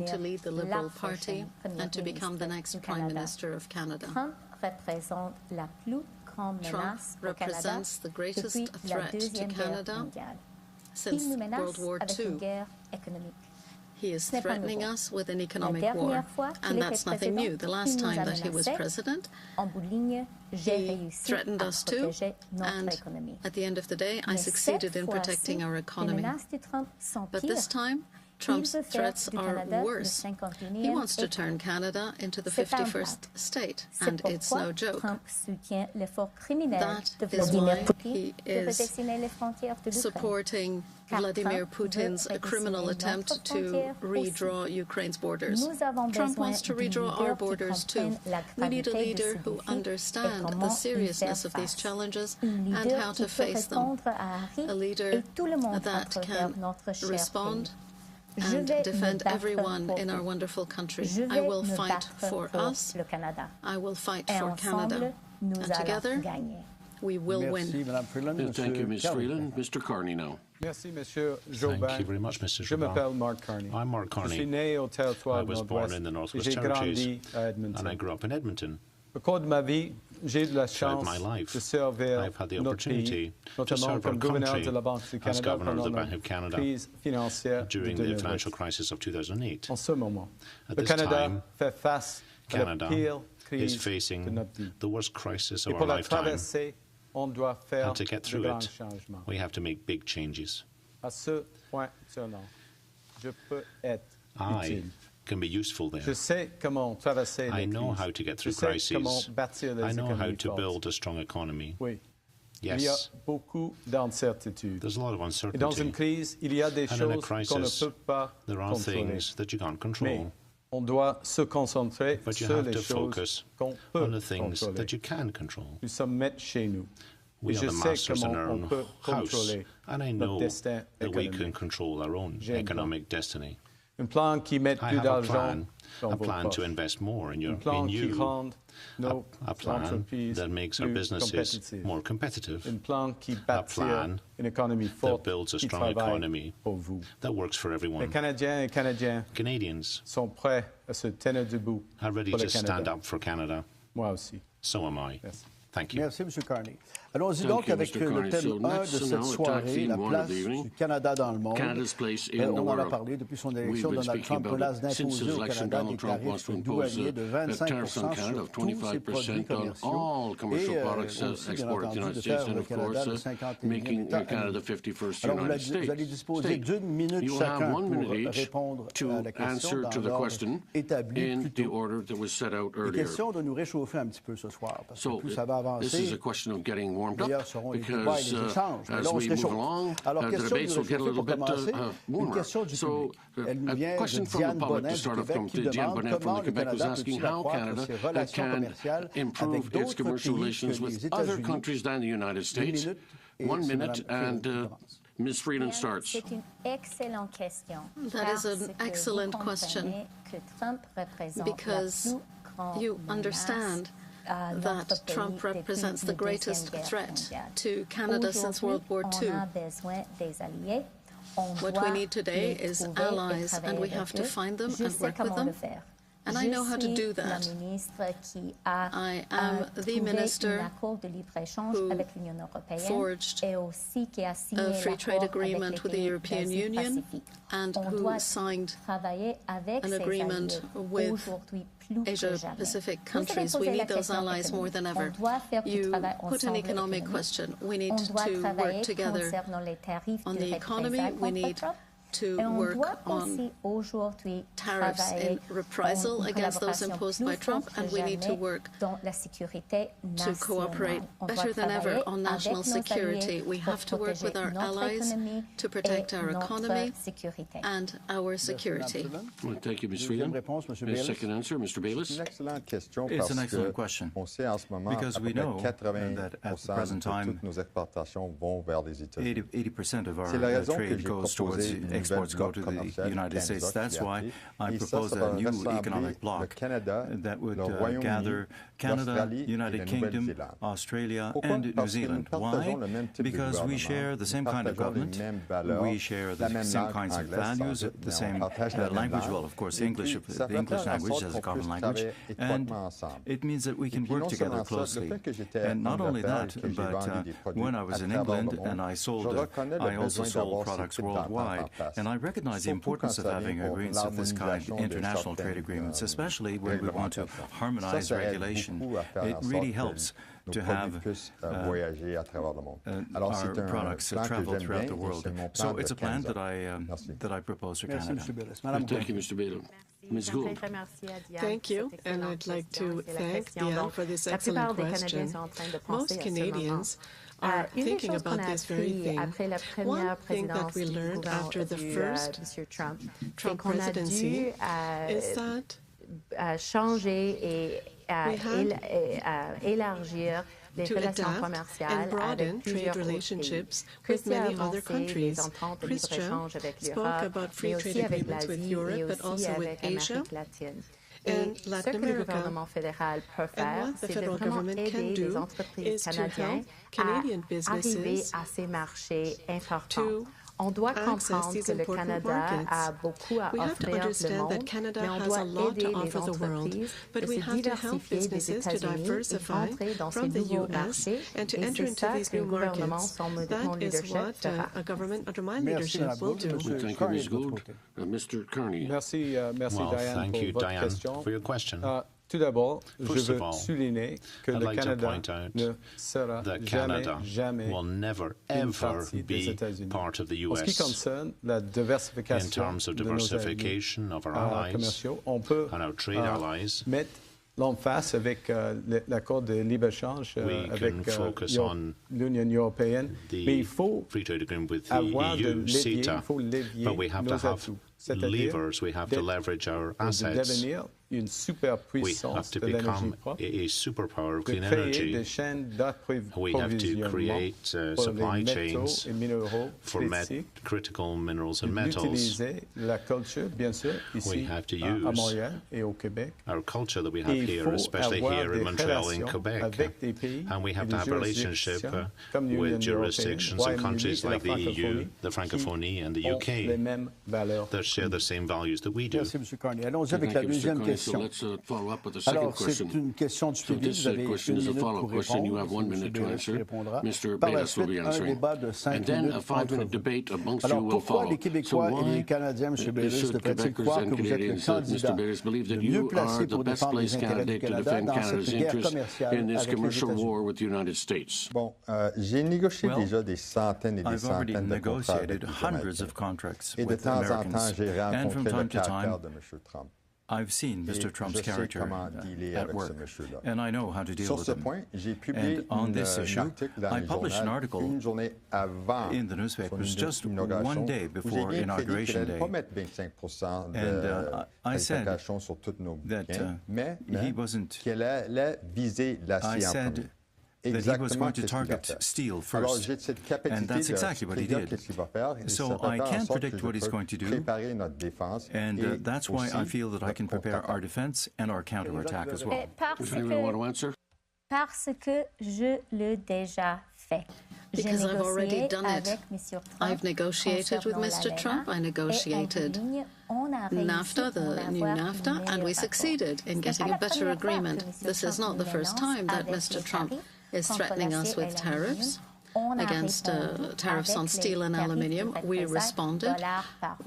to lead the Liberal Party and to become the next Prime Minister of Canada. Trump represents the greatest threat to Canada since World War II. He is threatening us with an economic war, and that's nothing new. The last time that he was president, he threatened us too, and at the end of the day, I succeeded in protecting our economy. But this time, Trump's threats are worse. He wants to turn Canada into the 51st state, and it's no joke. That is why he is supporting Vladimir Putin's criminal attempt to redraw Ukraine's borders. Trump wants to redraw our borders too. We need a leader who understands the seriousness of these challenges and how to face them. A leader that can respond and defend everyone in our wonderful country. I will fight for us. I will fight for Canada. And together, we will win. Thank you, Ms. Freeland. Mr. Carney now. Thank you very much, Mr. Jobin. I'm Mark Carney. I was born in the Northwest Territories, and I grew up in Edmonton. Throughout my life, I've had the opportunity to serve our country as Governor of the Bank of Canada during the financial crisis of 2008. At this time, Canada is facing the worst crisis of our lifetime, and to get through it, we have to make big changes. I can be useful there. I know how to get through crises. I know how to build a strong economy. Yes, there's a lot of uncertainty. And in a crisis, there are things that you can't control. But you have to focus on the things that you can control. We are the masters in our own house, and I know that we can control our own economic destiny. I have a plan to invest more in you, a plan that makes our businesses more competitive, a plan that builds a strong economy that works for everyone. Canadians are ready to stand up for Canada. So am I. Thank you. Merci, M. Carney. Allons-y donc avec le thème 1 de cette soirée, la place du Canada dans le monde. On en a parlé depuis son élection. Donald Trump menace d'imposer au Canada des tarifs douaniers de 25% sur tous ses produits commerciaux et aussi, bien entendu, de faire le Canada le 51e État. Alors, vous allez disposer d'une minute chacun pour répondre à la question dans l'ordre établi plus tôt. Il est question de nous réchauffer un petit peu ce soir, parce que plus ça va avancer, meilleurs seront les débats et les échanges. Mais là, on se réchauffe. Alors, question de nous réchauffer pour commencer, une question du public. Elle nous vient de Diane Bonin du Québec qui demande comment le Canada peut-il accroître ses relations commerciales avec d'autres pays que les États-Unis. Une minute, et Ms. Freeland starts. C'est une excellente question. That is an excellent question because you understand that Trump represents the greatest threat to Canada since World War II. What we need today is allies, and we have to find them and work with them. And I know how to do that. I am the minister who forged a free trade agreement with the European Union and who signed an agreement with Asia-Pacific countries. We need those allies more than ever. You put an economic question. We need to work together on the economy. We need to work on tariffs in reprisal against those imposed by Trump, and we need to work to cooperate better than ever on national security. We have to work with our allies to protect our economy and our security. Well, thank you, Ms. Freeland. Second answer, Mr. Baylis. It's an excellent question because we know that at the present time 80% of our trade goes towards exports go to the United States. That's why I propose a new economic bloc that would gather Canada, United Kingdom, Australia, and New Zealand. Why? Because we share the same kind of government, we share the same kinds of values, the same language. Well, of course, the English language as a common language, and it means that we can work together closely. And not only that, but when I was in England and I also sold products worldwide, and I recognize the importance of having agreements of this kind, international trade agreements, especially when we want to harmonize regulation. It really helps to have our products travel throughout the world. So it's a plan that I propose for Canada. Thank you, Mr. Baylis. Ms. Gould. Thank you, and I'd like to thank Diane for this excellent question. Most Canadians are thinking about this very thing. One thing that we learned after the first Trump presidency is that élargir les relations commerciales avec trade relationships with many other countries. Chrystia spoke about free trade agreements with Europe, but also with Asia and Latin America. And what the federal government can do is to help Canadian businesses to On doit comprendre que le Canada a beaucoup à offrir le monde, mais on doit aider les entreprises de se diversifier des États-Unis et entrer dans ces nouveaux marchés. Et c'est ça que le gouvernement, sous mon leadership, fera. Thank you, Ms. Gould. Mr. Carney. Merci, Diane, thank you, pour votre Diane, question. for your question. Tout d'abord, je veux souligner que le Canada ne sera jamais will never, ever be part of the US. En ce qui concerne la diversification in terms of diversification of our allies on peut and our trade allies, mettre l'emphase avec l'accord de libre-échange avec l'Union européenne, mais il faut free trade agreement with the avoir EU, CETA, but we have to have levers, we have to leverage our assets. Une superpuissance de l'énergie propre, a superpower of clean energy. We have to create supply chains for critical minerals and metals. We have to use our culture that we have here, especially here in Montreal and Quebec. And we have to have a relationship with jurisdictions and countries like the EU, the Francophonie, and the UK that share the same values that we do. So let's follow up with the second question. So this question is a follow-up question. You have 1 minute to answer. Mr. Baylis will be answering. And then a 5-minute debate amongst you will follow. So why should Quebecers and Canadians, Mr. Baylis, believe that you are the best-placed candidate to defend Canada's interests in this commercial war with the United States? Well, I've already negotiated hundreds of contracts with Americans, and from time to time, I've seen Mr. Trump's character at work, and I know how to deal with him. And on this issue, I published an article in the newspapers just one day before Inauguration Day, and I said that he wasn't... I said that he was going to target steel first, and that's exactly what he did. So I can't predict what he's going to do, and that's why I feel that I can prepare our defense and our counterattack as well. Does anyone want to answer? Parce que je l'ai déjà fait. Because I've already done it. I've negotiated with Mr. Trump. I negotiated NAFTA, the new NAFTA, and we succeeded in getting a better agreement. This is not the first time that Mr. Trump is threatening us with tariffs. Against tariffs on steel and aluminium, we responded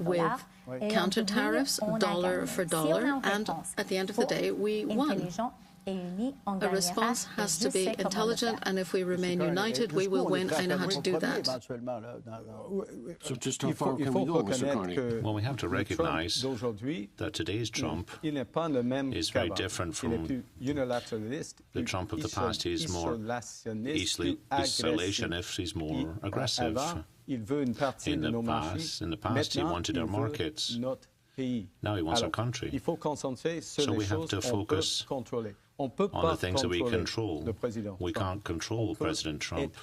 with counter tariffs, dollar for dollar, and at the end of the day, we won. A response has to be intelligent, and if we remain united, we will win. I know how to do that. So just how far can we go, Mr. Carney? Well, we have to recognize that today's Trump is very different from the Trump of the past. He's more isolationist, he's more aggressive. In the past, he wanted our markets, pays. Now he wants our country. Il faut concentrer sur les choses qu'on peut contrôler. On peut on pas the things that we control. Le président we Trump. can't control President Trump,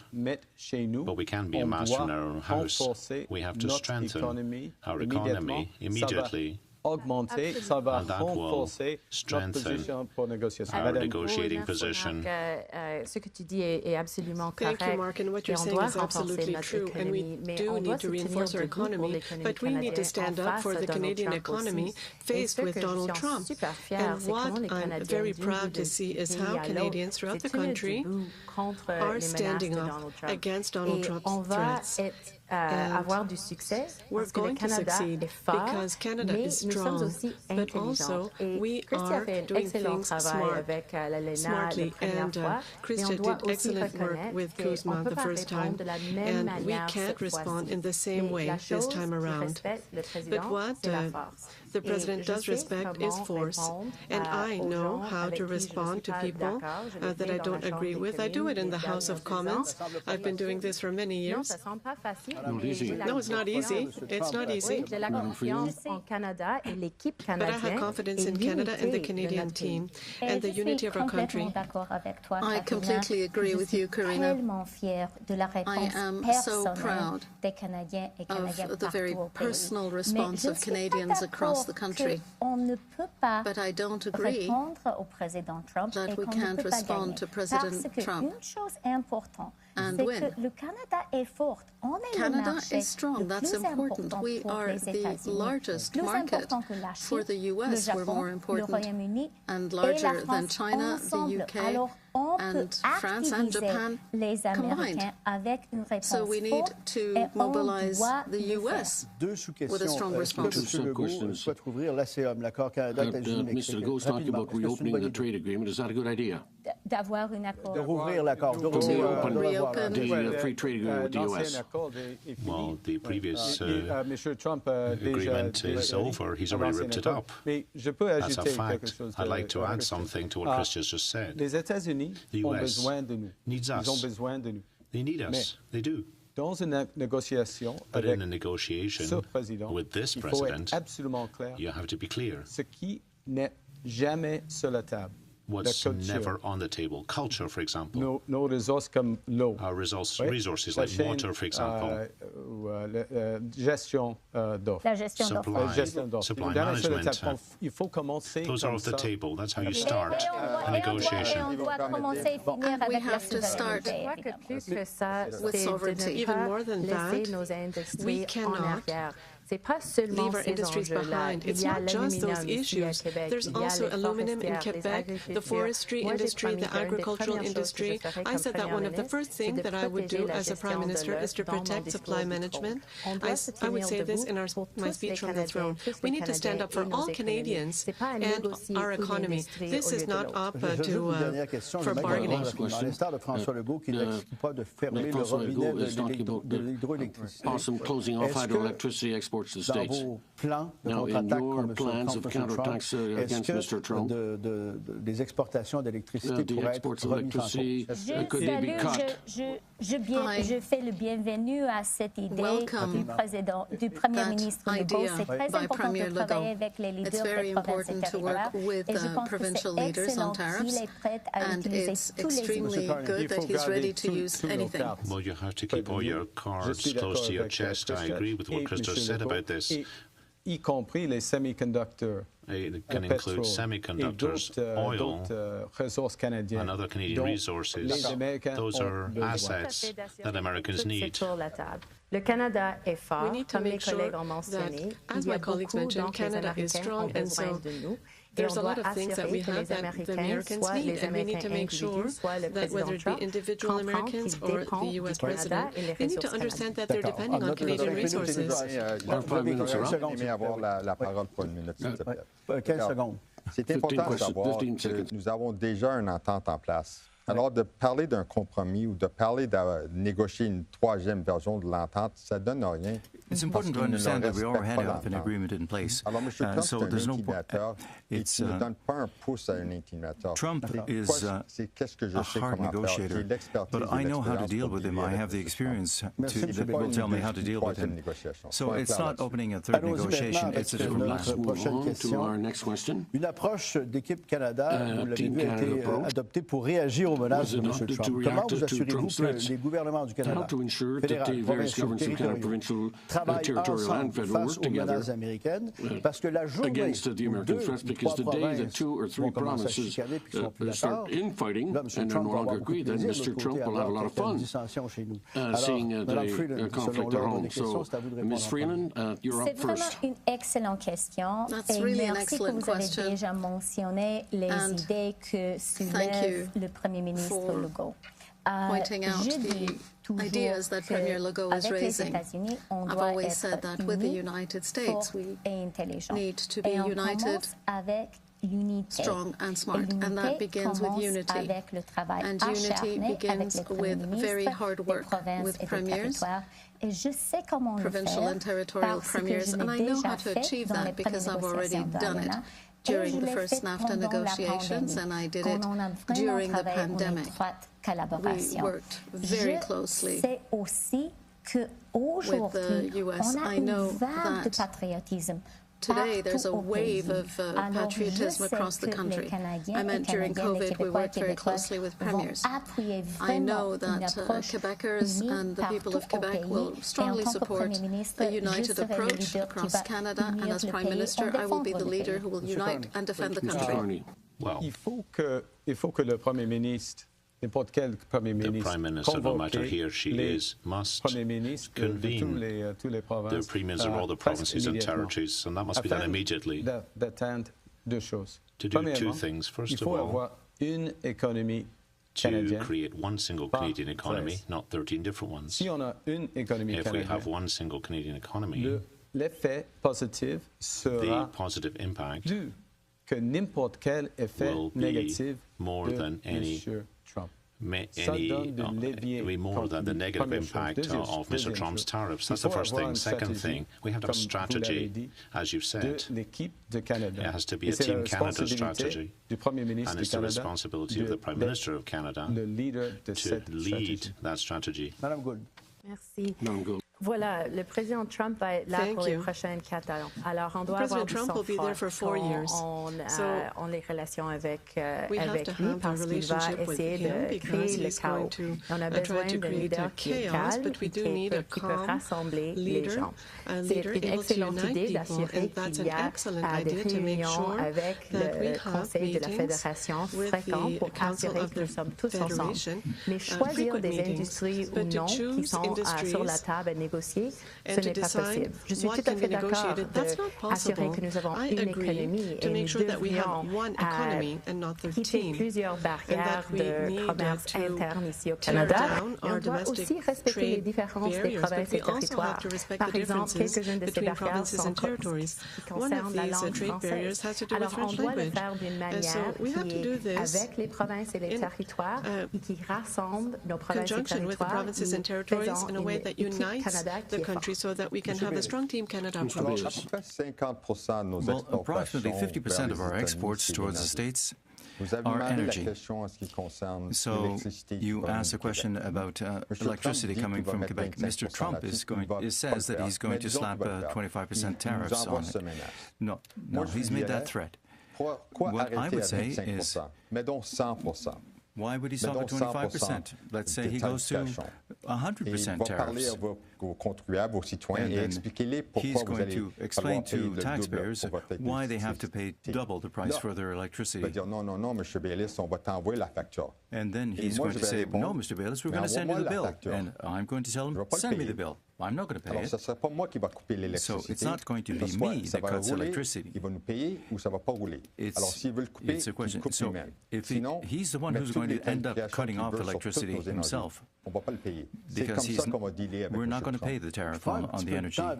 chez nous, but we can be a master in our own house. We have to strengthen our economy immediately. Augmenter, ça va renforcer notre position pour négociation. Our negotiating position. Ce que tu dis est absolument correct. Thank you, Mark, and what you're saying is absolutely true, and we do need to reinforce our economy, but we need to stand up for the Canadian economy faced with Donald Trump. And what I'm very proud to see is how Canadians throughout the country are standing up against Donald Trump's threats. Avoir du succès parce que le Canada est fort, mais nous sommes aussi intelligents. Et Chrystia a fait un excellent travail avec l'ALENA la première fois, mais on doit aussi reconnaître qu'on ne peut pas répondre de la même manière cette fois-ci. Et la chose qui respecte le président, c'est la force. The president does respect his force, and I know how to respond to people that I don't agree with. I do it in the House of Commons. I've been doing this for many years. No, it's not easy. It's not easy. But I have confidence in Canada and the Canadian team and the unity of our country. I completely agree with you, Karina. I am so proud of the very personal response of Canadians across the country. But I don't agree that we can't respond to President Trump. And win. Canada is strong. That's important. We are the largest market for the U.S. We're more important and larger than China, the UK, and France and Japan combined. So we need to mobilize the U.S. with a strong response. Two questions. Mr. Gould's talking about reopening the trade agreement. Is that a good idea? De rouvrir l'accord. To reopen the free trade agreement with the U.S. Well, the previous agreement is over. He's already ripped it up. That's a fact. I'd like to add something to what Chrystia just said. The U.S. needs us. They need us. They do. But in a negotiation with this president, you have to be clear. What's never on the table? Culture, for example. Our resources like water, for example. Supply management. Those are off the table. That's how you start a negotiation. And we have to start with sovereignty. Even more than that, we cannot leave our industries behind. It's not just those issues. There's also aluminum in Quebec, the forestry industry, the agricultural industry. I said that one of the first things that I would do as a Prime Minister is to protect supply management. I would say this in my speech from the throne. We need to stand up for all Canadians and our economy. This is not up for bargaining. Awesome closing off hydroelectricity exports to the States. Now, in your plans of counterattacks against Mr. Trump, des exportations d'électricité the exports of electricity, could they be cut? Je fais le bienvenu à cette idée du Premier ministre Legault. C'est très important de travailler avec les leaders des provinces intérieures. Et je pense que c'est excellent qu'il est prêt à utiliser tous les outils. Well, you have to keep all your cards close to your chest. I agree with what Chrystia said about this. Y compris les semi-conducteurs. It can include semiconductors, oil, and other Canadian resources. Those are assets that Americans need. Le Canada est fort, comme mes collègues ont mentionné. As my colleagues mentioned, Canada is strong, and so there's a lot of things that we have that the Americans need, and we need to make sure that whether it be individual Americans or the U.S. president, they need to understand that they're depending on Canadian resources. 15 secondes. C'est important de savoir que nous avons déjà une entente en place Alors, de parler d'un compromis ou de parler de négocier une troisième version de l'entente, ça ne donne rien. It's important to understand that we already have an agreement in place. Alors, M. Trump, so there's no point. Il ne donne pas un pouce à un intimidateur. Trump is a hard negotiator, but I know how to deal with him. I have the experience that will tell me how to deal with him. So it's not opening a third negotiation, it's a different plan. Une approche d'équipe Canada, vous l'avez vu, a été adoptée pour réagir aux menaces de M. Trump. Comment vous assurez-vous que les gouvernements du Canada, fédéral, provincial, territoriaux, travaillent ensemble face aux menaces américaines? Parce que la journée où 2 ou 3 provinces vont commencer à chicaner puis qui ne sont plus d'accord, là, M. Trump va avoir beaucoup de plaisir de l'autre côté, alors qu'il y a une dissension chez nous. Alors, Mme Freeland, selon l'ordre des questions, c'est à vous de répondre. C'est vraiment une excellente question. Et merci que vous avez déjà mentionné les idées que soulève le Premier ministre Legault. Pointing out the ideas that Premier Legault is raising. I've always said that with the United States, we need to be united, strong and smart, and that begins with unity. And unity begins with very hard work with premiers, provincial and territorial premiers, and I know how to achieve that because I've already done it during the first NAFTA negotiations, and I did it during the pandemic. We worked very closely with the U.S. I know that today there's a wave of patriotism across the country. I meant during COVID we worked very closely with premiers. I know that Quebecers and the people of Quebec will strongly support a united approach across Canada, and as Prime Minister I will be the leader who will unite and defend the country. Wow. Il faut que le Premier ministre, n'importe quel Premier ministre, Prime Minister, no matter he or she is, must convene the premiers of all the provinces and territories, and that must be done immediately. To do two things. First of all, to create one single Canadian economy, not 13 different ones. If we have one single Canadian economy, the positive impact will be more than any more than the negative impact of Mr. Trump's tariffs. That's the first thing. Second thing, we have to have a strategy, as you've said. It has to be a Team Canada strategy, and it's the responsibility of the Prime Minister of Canada to lead that strategy. Madame Gould. Merci. Madame Gould. Voilà, le président Trump va être là pour les prochaines 4 ans. Alors, on doit avoir du sang-froid on les relations avec lui parce qu'il va essayer de créer le chaos. On a besoin d'un leader qui est calme et qui peut rassembler les gens. C'est une excellente idée d'assurer qu'il y a des réunions avec le Conseil de la Fédération fréquents pour assurer que nous sommes tous ensemble. Mais choisir des industries ou non qui sont sur la table à négocier, ce n'est pas possible. Je suis tout à fait d'accord d'assurer que nous avons une économie et nous devrions quitter plusieurs barrières de commerce interne ici au Canada. Et on doit aussi respecter les différences des provinces et territoires. Par exemple, quelques-unes de ces barrières sont qui concernent la langue française. Alors, on doit le faire d'une manière qui est avec les provinces et les territoires et qui rassemble nos provinces et territoires, faisant une équipe Canada the country so that we can have a strong Team Canada approach. Well, approximately 50% of our exports towards the States are energy. So you asked a question about electricity coming from Quebec. Mr. Trump says that he's going to slap 25% tariffs on it. No, he's made that threat. What I would say is, why would he stop at 25%? Let's say he goes to 100% tariffs. And then he's going to explain to taxpayers why they have to pay double the price for their electricity. And then he's going to say, no, Mr. Baylis, we're going to send you the bill. And I'm going to tell him, send me the bill. I'm not going to pay Alors, it. ce ne sera pas moi qui va couper l'électricité. So it's not going to be me that cuts electricity. Il va nous payer ou ça va pas rouler. Alors, s'il veut le couper, il coupe lui-même. Sinon, he's the one who's going to end up cutting off electricity himself. On ne va pas le payer. C'est comme Because ça qu'on va dealer avec we're not going to pay the tariff on the energy. And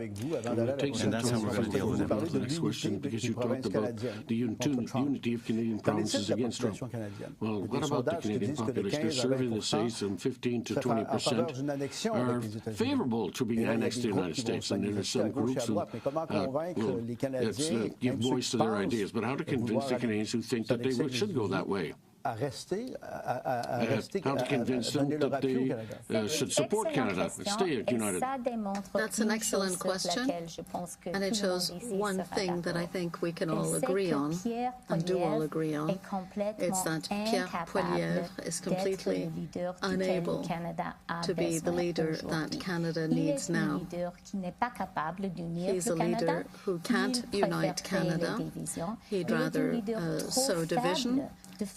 that's how we're going to deal with it. The next question, because you talked about the unity of Canadian provinces against Trump. Well, what about the Canadian population? A survey that says some 15 to 20% are favorable to being annexed to the United States, and there are some groups who give voice to their ideas. But how to convince the Canadians who think that they should go that way? How to convince them that they should support Canada and stay united? That's an excellent question, and it shows one thing that I think we can all agree on, and do all agree on. It's that Pierre Poilievre is completely unable to be the leader that Canada needs now. He's a leader who can't unite Canada. He'd rather sow division,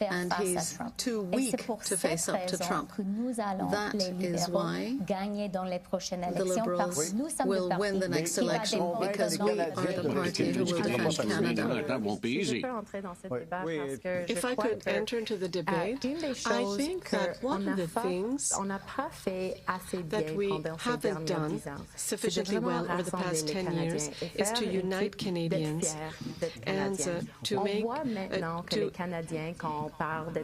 and he's too weak to face up to Trump. That is why the Liberals will win the next election, because we are the party who will defend Canada. That won't be easy. If I could enter into the debate, I think that one of the things that we haven't done sufficiently well over the past 10 years is to unite Canadians and to make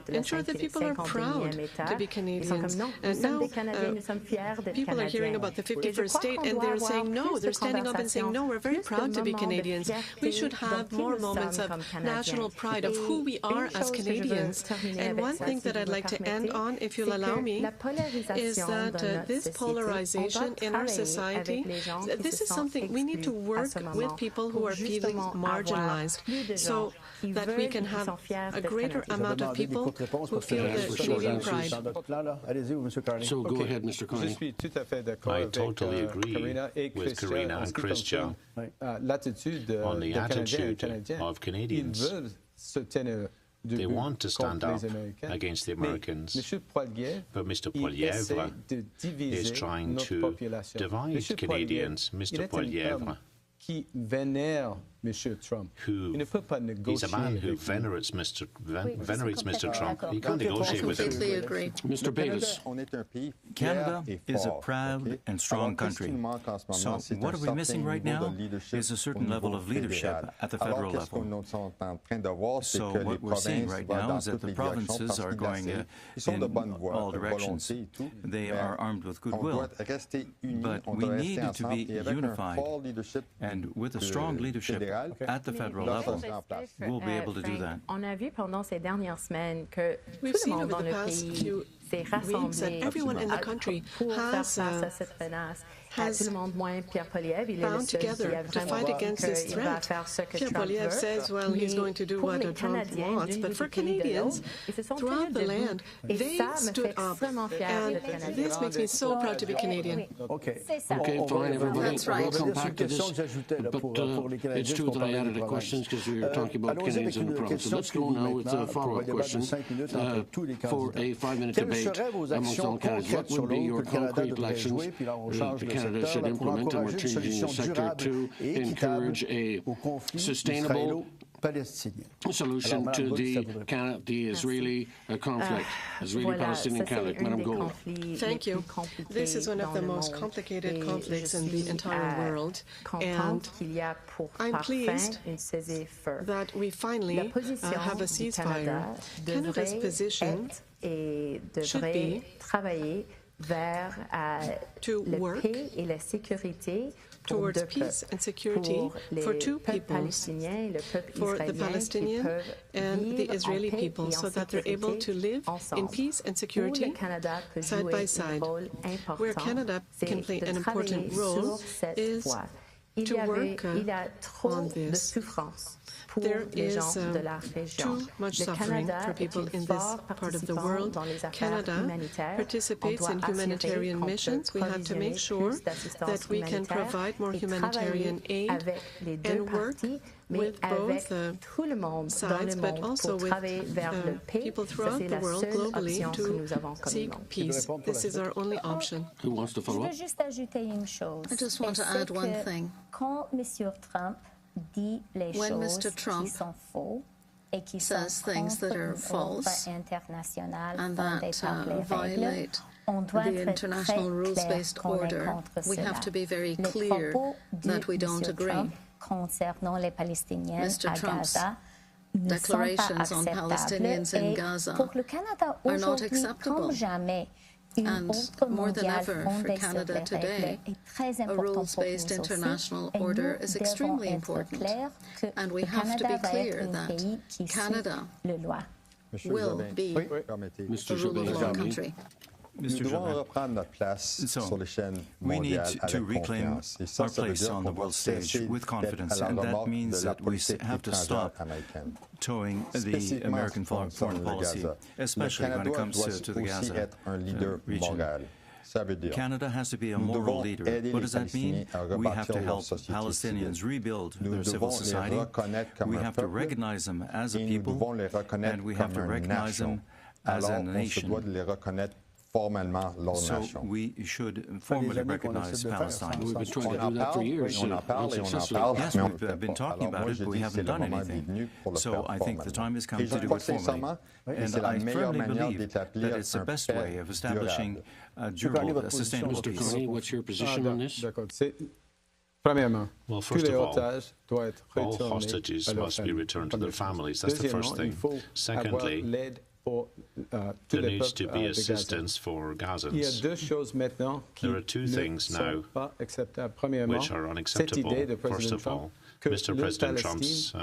ensure that people are proud to be Canadians. And now people are hearing about the 51st state, and they're saying no. They're standing up and saying, no, we're very proud to be Canadians. We should have more moments of national pride of who we are as Canadians. And one thing that I'd like to end on, if you'll allow me, is that this polarization in our society, this is something we need to work with people who are feeling marginalized, so that we can have a greater amount of people who feel the Canadian pride. So go ahead, Mr. Carney. I totally agree with Karina and Chrystia on the attitude of Canadians. They want to stand up against the Americans, but Mr. Poilievre is trying to divide Canadians. Mr. Poilievre, who is a man who venerates Mr. Trump. He can't negotiate with him. I completely agree. Mr. Baylis. Canada is a proud and strong country. So what are we missing right now is a certain level of leadership at the federal level. So what we're seeing right now is that the provinces are going in all directions. They are armed with goodwill. But we need to be unified. And with a strong leadership at the federal level, we'll be able to do that. On a vu pendant ces dernières semaines que We've seen over the past few weeks that everyone in the country has bound together to fight against this threat. Pierre Poilievre says, well, he's going to do what Trump wants, but for Canadians throughout the land, they stood up, and this makes me so proud to be Canadian. Okay, fine, everybody. That's right. We'll come back to this, but it's true that I added a question because we were talking about Canadians in the provinces. Let's go now with a follow-up question for a 5-minute debate amongst all candidates. What would be your concrete actions Canada should implement, and we're changing the sector to encourage a sustainable solution to the Israeli conflict, Israeli-Palestinian conflict. Madam Gould. Thank you. This is one of the most complicated conflicts in the entire world, and I'm pleased that we finally have a ceasefire. Canada's position should be to work towards peace and security for two peoples, for the Palestinian and the Israeli people, so that they're able to live in peace and security side by side. Where Canada can play an important role is to work on this. there is too much suffering for people in this part of the world. Canada participates in humanitarian missions. We have to make sure that we can provide more humanitarian aid and work with both sides, but also with people throughout the world globally to seek peace. This is our only option. Who wants to follow up? I just want to add one thing. When Mr. Trump says things that are false and that violate the international rules-based order, we have to be very clear that we don't agree. Mr. Trump's declarations on Palestinians in Gaza are not acceptable. And more than ever for Canada today, a rules-based international order is extremely important. And we have to be clear that Canada will be a rule of law country. We need to reclaim our place on the world stage with confidence, and that means that we have to stop towing the American foreign policy, especially when it comes to the Gaza region. Canada has to be a moral leader. What does that mean? We have to help Palestinians rebuild their civil society. We have to recognize them as a people, and we have to recognize them as a nation. So we should formally recognize Palestine. We've been trying to do that for years. Yes, we've been talking about it, but we haven't done anything. So I think the time has come to do it formally. And I firmly believe that it's the best way of establishing a durable, sustainable peace. Mr. Carney, what's your position on this? Well, first of all hostages must be returned to their families. That's the first thing. Secondly, there needs to be assistance for Gazans. There are two things now which are unacceptable. First of all, Mr. President Trump's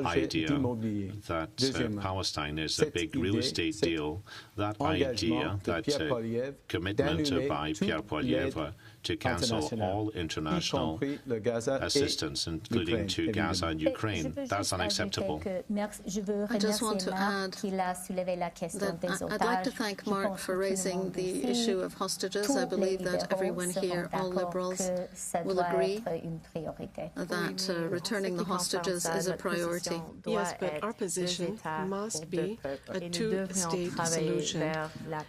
idea that Palestine is a big real estate deal, that idea, that commitment by Pierre Poilievre to cancel all international assistance, including to Gaza and Ukraine. That's unacceptable. I just want to add that I'd like to thank Mark for raising the issue of hostages. I believe that everyone here, all Liberals, will agree that returning the hostages is a priority. Yes, but our position must be a two-state solution,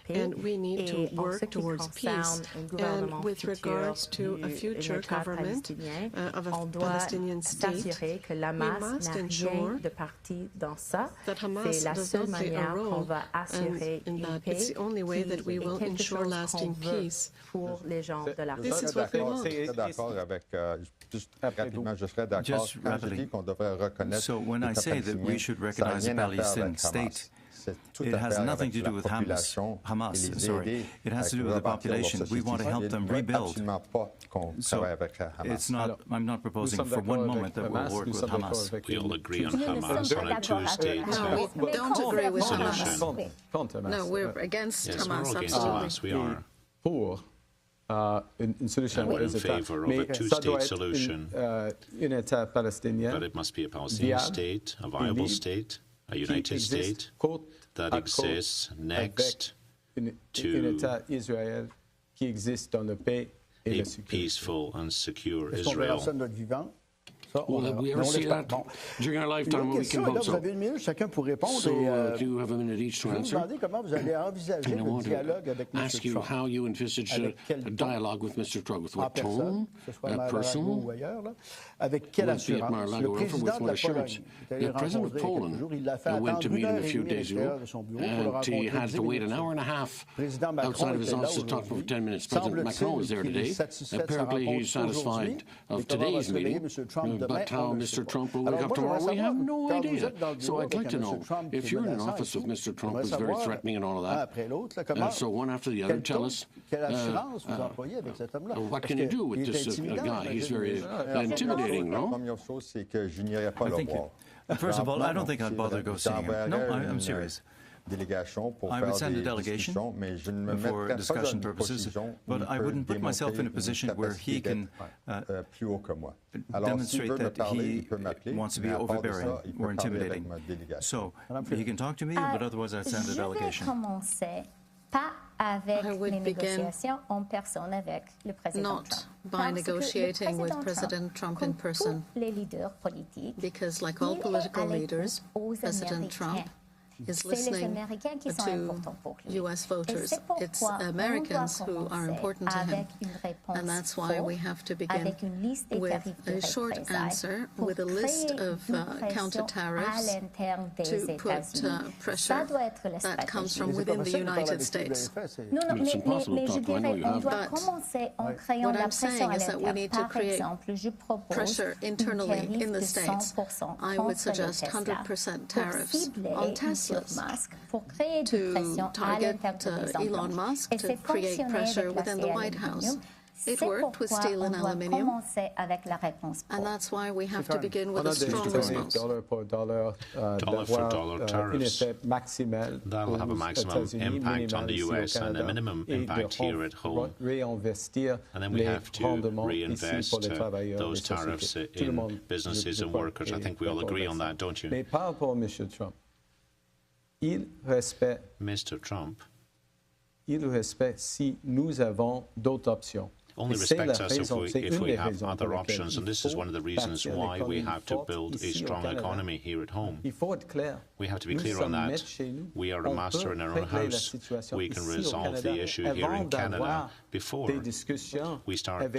and we need to work towards peace. And with regards to a future government of a Palestinian state, we must ensure that Hamas does not play a role, and that it's the only way that we will ensure lasting peace. This is what we want. So when I say that we should recognize the Palestinian state, it has nothing to do with Hamas. Sorry, it has to do with the population. We want to help them rebuild. So it's not. I'm not proposing for one moment that we'll work with Hamas. We all agree on Hamas on a two-state No, we don't agree with solution. Hamas. No, we're against Yes, Hamas. we're against Absolutely. Hamas. We are. And we're in favor of a two-state solution. But it must be a Palestinian state, a viable state, a united state that exists next to a peaceful and secure Israel. Well, have we ever seen that during our lifetime when we can vote? So, do you have a minute each to answer? And I want to ask you how you envisage a dialogue with Mr. Trump. With what tone? Personal? Will it be at Mar-a-Lago or with what assurance? The President of Poland went to meet him a few days ago, and he had to wait an hour and a half outside of his office to talk for 10 minutes. President Macron was there today. Apparently, he's satisfied of today's meeting. But how Mr. Trump will wake up tomorrow, we have no idea. So I'd like to know, if you're in an office with Mr. Trump, who's very threatening and all of that, and so one after the other, tell us, what can you do with this guy? He's very intimidating, no? I think, first of all, I don't think I'd bother go seeing him. No, I'm serious. I would send a delegation for discussion purposes, but I wouldn't put myself in a position where he can demonstrate that he wants to be overbearing or intimidating. So he can talk to me, but otherwise I'd send a delegation. I would begin not by negotiating with President Trump in person, because like all political leaders, President Trump is listening to U.S. voters. It's Americans who are important to him. And that's why we have to begin with a short answer with a list of counter-tariffs to put pressure that comes from within the United States. But what I'm saying is that we need to create pressure internally in the States. I would suggest 100% tariffs on Tesla. To target Elon Musk to create pressure within the White House. It worked with steel and aluminum, and that's why we have to begin with a strong response. Dollar for dollar tariffs. That'll have a maximum impact on the U.S. and a minimum impact here at home. And then we have to reinvest those tariffs in businesses and workers. I think we all agree on that, don't you? Mr. Trump only respects us if we have other options, and this is one of the reasons why we have to build a strong economy here at home. We have to be clear on that. We are a master in our own house. We can resolve the issue here in Canada before we start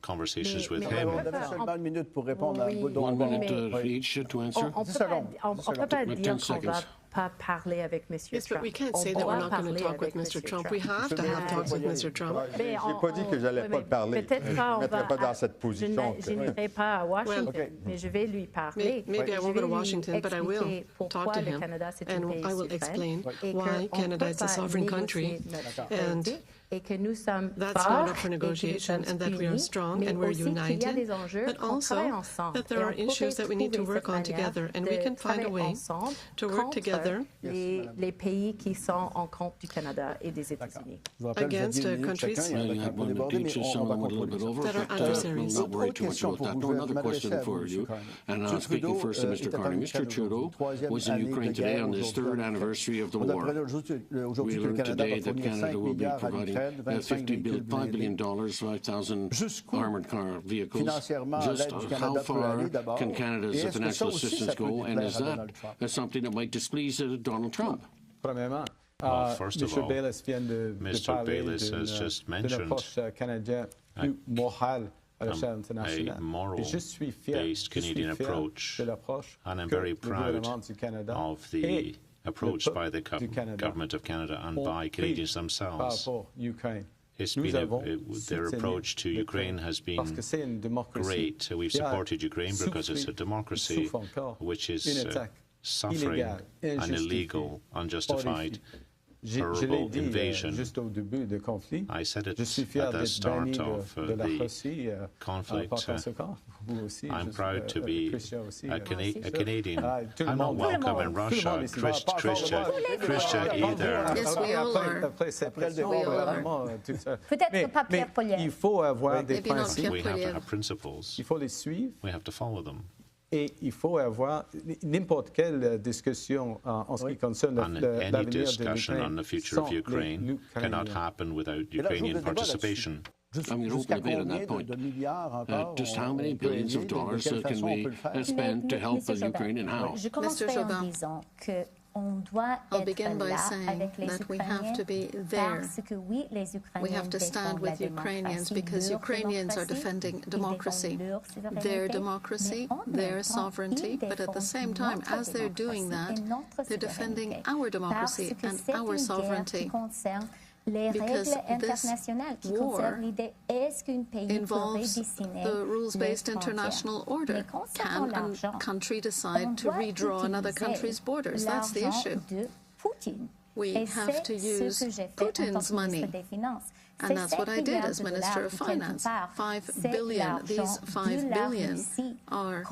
conversations with him. 1 minute each to answer. Yes, but we can't say that we're not going to talk with Mr. Trump. We have to have talks with Mr. Trump. Maybe I won't go to Washington, but I will talk to him, and I will explain why Canada is a sovereign country, and that's not up for negotiation, and that we are strong and we're united, but also that there are issues that we need to work on together, and we can find a way to work together against countries that are adversaries. Not worry too much about that. Another question for you, and speaking first to Mr. Carney. Mr. Trudeau was in Ukraine today on his 3rd anniversary of the war. We learned today that Canada will be providing $5 billion, 5,000 armored car vehicles. Just how far can Canada's financial assistance go, and is that something that might displease Donald Trump? Well, first of all, Mr. Baylis has just mentioned a moral-based Canadian approach, and I'm very proud of the approach by the government of Canada and by Canadians themselves. It's been their approach to Ukraine has been great. We've supported Ukraine because it's a democracy which is suffering an illegal, unjustified, horrible invasion. I said it at the start of the conflict. I'm proud to be a Canadian. I'm not welcome in Russia, Chrystia either. Yes, we all are. We have to have principles. We have to follow them. Et il faut avoir n'importe quelle discussion en ce qui concerne l'avenir de l'Ukraine cannot happen without Ukrainian participation. I'm going to open a debate on that point. Just how many billions of dollars can we spend to help Ukraine, and how? Mr. Jobin, I'll begin by saying that we have to be there. We have to stand with Ukrainians because Ukrainians are defending democracy, their sovereignty, but at the same time, as they're doing that, they're defending our democracy and our sovereignty. Because this war involves the rules-based international order. Can a country decide to redraw another country's borders? That's the issue. We have to use Putin's money. And that's what I did as Minister of Finance. 5 billion. These 5 billion are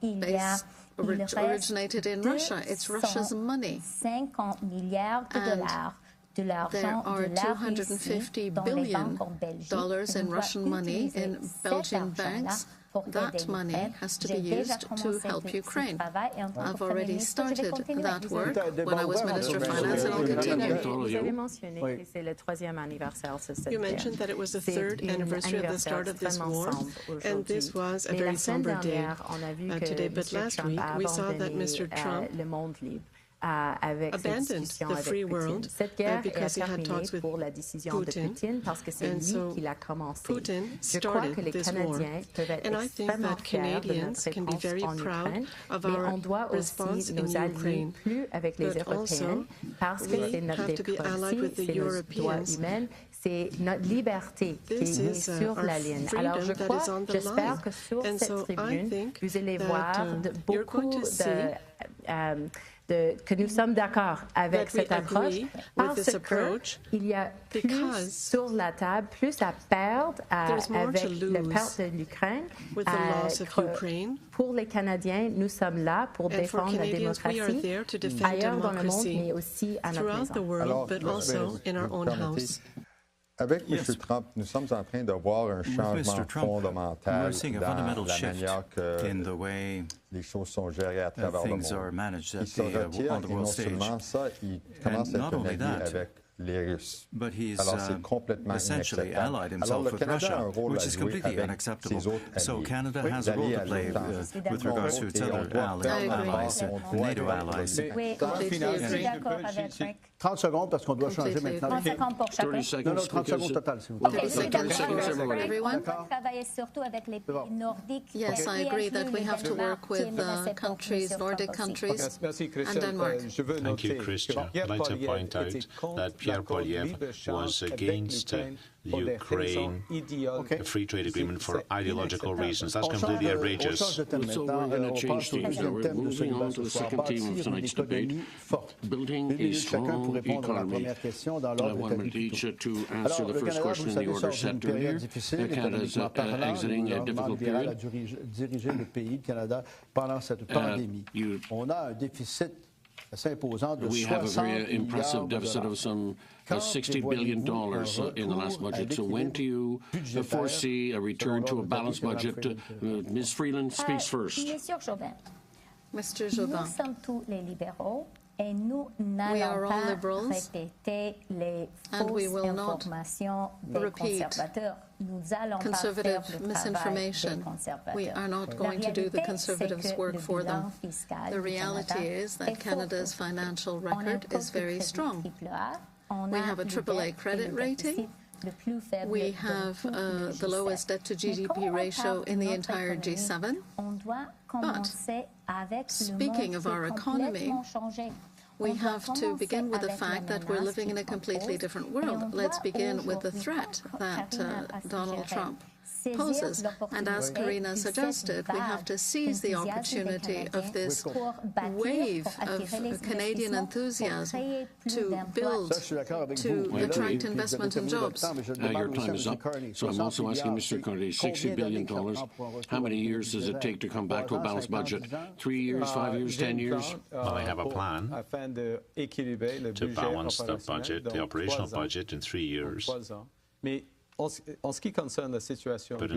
based originated in Russia. It's Russia's money. There are $250 billion in Russian money in Belgian banks. That money has to be used to help Ukraine. I've already started that work when I was Minister of Finance, and I'll continue. You mentioned that it was the third anniversary of the start of this war, and this was a very somber day today. But last week, we saw that Mr. Trump abandoned the free world because he had talks with Putin, and so Putin started this war. And I think that Canadians can be very proud of our response in Ukraine, but also we have to be allied with the Europeans. C'est notre liberté qui est mise sur la ligne. Alors, j'espère que sur cette tribune, vous allez voir beaucoup que nous sommes d'accord avec cette approche parce qu'il y a plus sur la table, plus à perdre avec la perte de l'Ukraine. Pour les Canadiens, nous sommes là pour défendre la démocratie ailleurs dans le monde, mais aussi à notre maison. Avec M. Trump, nous sommes en train de voir un changement fondamental dans la manière que les choses sont gérées à travers le monde. Il se retire et non seulement ça, il commence à être un allié avec les Russes. Alors c'est complètement inacceptable. Alors le Canada a un rôle à jouer avec ses autres alliés, d'alliés à l'OTAN. 30 secondes parce qu'on doit changer maintenant. 30 secondes pour chacun. 30 secondes total, s'il vous plaît. On doit travailler surtout avec les pays nordiques. Yes, I agree that we have to work with countries, Nordic countries, and Denmark. Thank you, Chrystia. I'd like to point out that Pierre Poilievre was against Ukraine, a free trade agreement for ideological reasons. That's completely outrageous. So we're going to change teams. We're moving on to the second team of tonight's debate, building a strong economy. I wanted each to answer the first question in the order set earlier. Canada is exiting a difficult period. Diriger le pays, le Canada, pendant cette pandémie. On a un déficit we have a very impressive deficit of some $60 billion in the last budget. So when do you foresee a return to a balanced budget? Ms. Freeland speaks first. Mr. Jobin. Nous sommes tous les libéraux. Et nous n'allons pas répéter les fausses informations des conservateurs. Nous allons pas faire le travail des conservateurs. We are not going to do the conservatives' work for them. The reality is that Canada's financial record is very strong. We have a AAA credit rating. We have the lowest debt-to-GDP ratio in the entire G7. But speaking of our economy, we have to begin with the fact that we're living in a completely different world. Let's begin with the threat that Donald Trump poses. And as Karina suggested, we have to seize the opportunity of this wave of Canadian enthusiasm to build, to attract investment and jobs. Your time is up. So I'm also asking Mr. Carney, $60 billion. How many years does it take to come back to a balanced budget? 3 years, 5 years, 10 years? Well, I have a plan to balance the budget, the operational budget, in 3 years. But in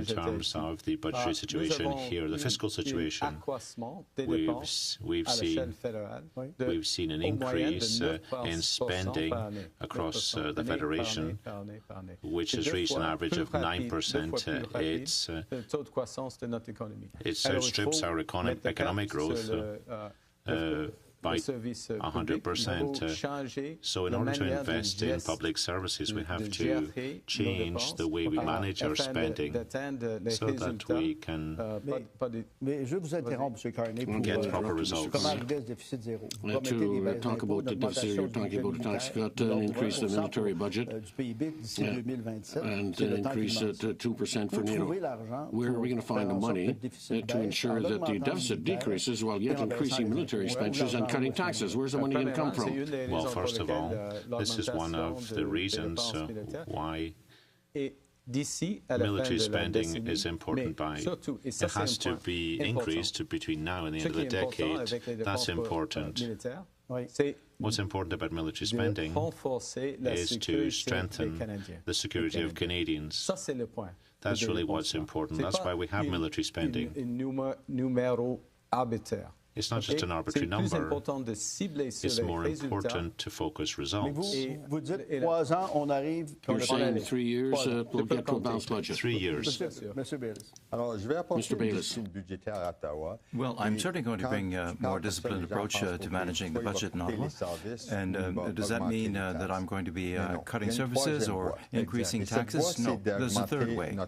terms of the budgetary situation here, the fiscal situation, we've seen an increase in spending across the Federation, which has reached an average of 9%. It outstrips our economic growth by 100%. So in order to invest in public services, we have to change the way we manage our spending so that we can get proper results. To talk about the deficit, you're talking about a tax cut, an increase in the military budget, and an increase at 2% for NATO. Where are we going to find the money to ensure that the deficit decreases while yet increasing military expenses and cutting taxes? Where's the money going to come from? Well, first of all, this is one of the reasons why d'ici à la fin military de la spending décennie, is important by. surtout, et ça, It c'est has un to point be important. increased between now and the Ce end of qui the est important decade. avec les That's dépenses important. militaires, c'est What's important about military de spending renforcer la is to sécurité des strengthen Canadiens. the security of Canadians. Ça, c'est le point. That's really what's important. C'est That's pas why we have military spending. un numéro arbitraire. It's not just an arbitrary C'est plus number. important de cibler sur It's les more résultats. important to focus Mais results. vous dites 3 ans, on arrive... You're saying 3 years we'll get to a balanced budget. 3 years. Monsieur Baylis. Alors, je vais apporter Mr. une Baylis. discipline budgétaire à Ottawa. Well, I'm certainly going to bring a more disciplined approach to managing the budget in Ottawa. And does that mean that I'm going to be cutting services or increasing taxes? No, there's a third way,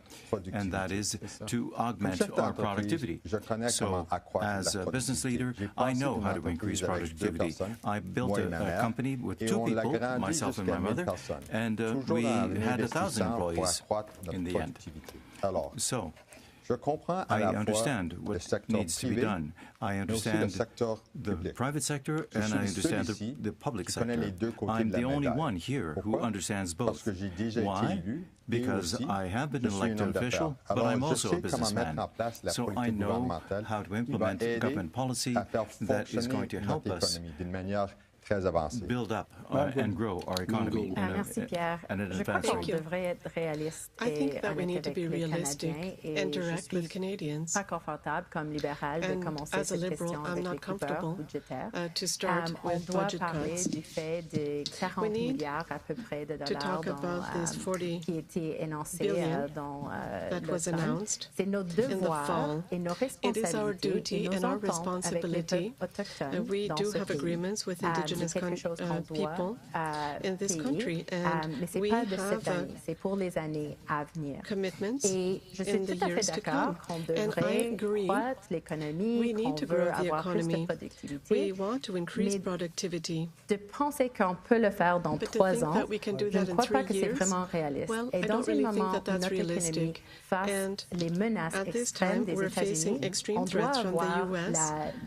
and that is to augment our productivity. So, as a business leader, I know how to increase productivity. I built a company with 2 people, myself and my mother, and we had 1,000 employees in the end. So, I understand what needs to be done. I understand the private sector and I understand the public sector. I'm the only one here who understands both. Why? Because I have been an elected official, but I'm also a businessman. So I know how to implement government policy that is going to help us build up and grow our economy. Merci Pierre. Je crois qu'on devrait être réaliste et honnête avec les Canadiens et je suis pas confortable comme libéral de commencer cette question avec les coupeurs budgétaires. On doit parler du fait de 40 milliards à peu près de dollars qui étaient énoncés dans l'automne. C'est nos devoirs et nos responsabilités et nos ententes avec les peuples autochtones dans ce pays. C'est quelque chose qu'on doit payer, mais ce n'est pas de cette année, c'est pour les années à venir. Et je suis tout à fait d'accord qu'on devrait croître l'économie, qu'on veut avoir plus de productivité, mais de penser qu'on peut le faire dans 3 ans, je ne crois pas que c'est vraiment réaliste. Et dans un moment où notre économie face les menaces extrêmes des États-Unis, on doit avoir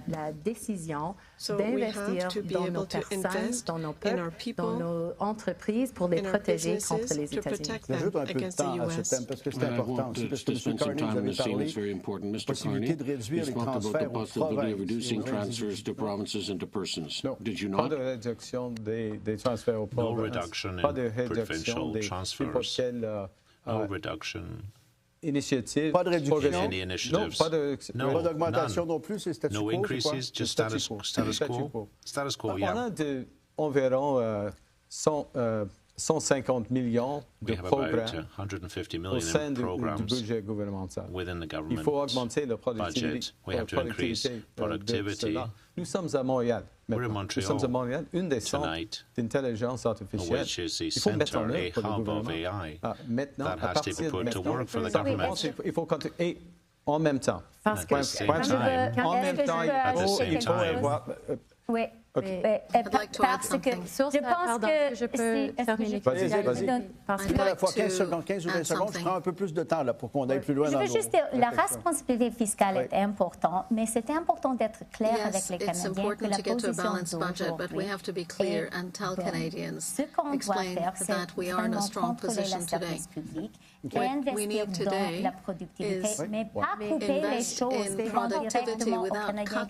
la décision d'investir dans nos personnes, dans nos peuples, dans nos entreprises pour les protéger contre les États-Unis. J'ajoute un peu de temps à ce thème parce que c'est important aussi, parce que M. Carney, vous avez parlé de la possibilité de réduire les transferts aux provinces. No, did you pas not? de réduction des transferts aux No provinces, reduction pas de in réduction provincial des transfers. No reduction. Initiatives. Pas de réduction. Any initiatives. Non, pas d'augmentation non plus, c'est statu quo. No increases, just status quo. Status quo, yeah. Parlant de environ 150 millions de We have programmes about 150 au million sein in du programs budget gouvernemental. within the Il government faut augmenter la productivité. budget. We have to increase productivity. Nous sommes à Montréal. We're in Nous Montreal sommes à Montréal, une des centres tonight, d'intelligence artificielle. which is the Il faut mettre en center, œuvre a pour le hub of gouvernement. AI Maintenant, that à has to partir be de put to maintenant, work for the ça government. commence, il faut continuer. Et en même temps. Parce At que the same time, En même temps, il faut avoir... Oui. Parce que je pense que je peux terminer. Vas-y. À la fois 15 ou 20 secondes, je prends un peu plus de temps là, pour qu'on aille plus loin dans Je veux juste dire, la responsabilité fiscale est importante, mais c'est important d'être clair avec les Canadiens que la position d'aujourd'hui est bonne. Ce qu'on doit faire, c'est vraiment contrôler la service public et investir dans la productivité, mais pas couper les choses qui vont directement aux Canadiens.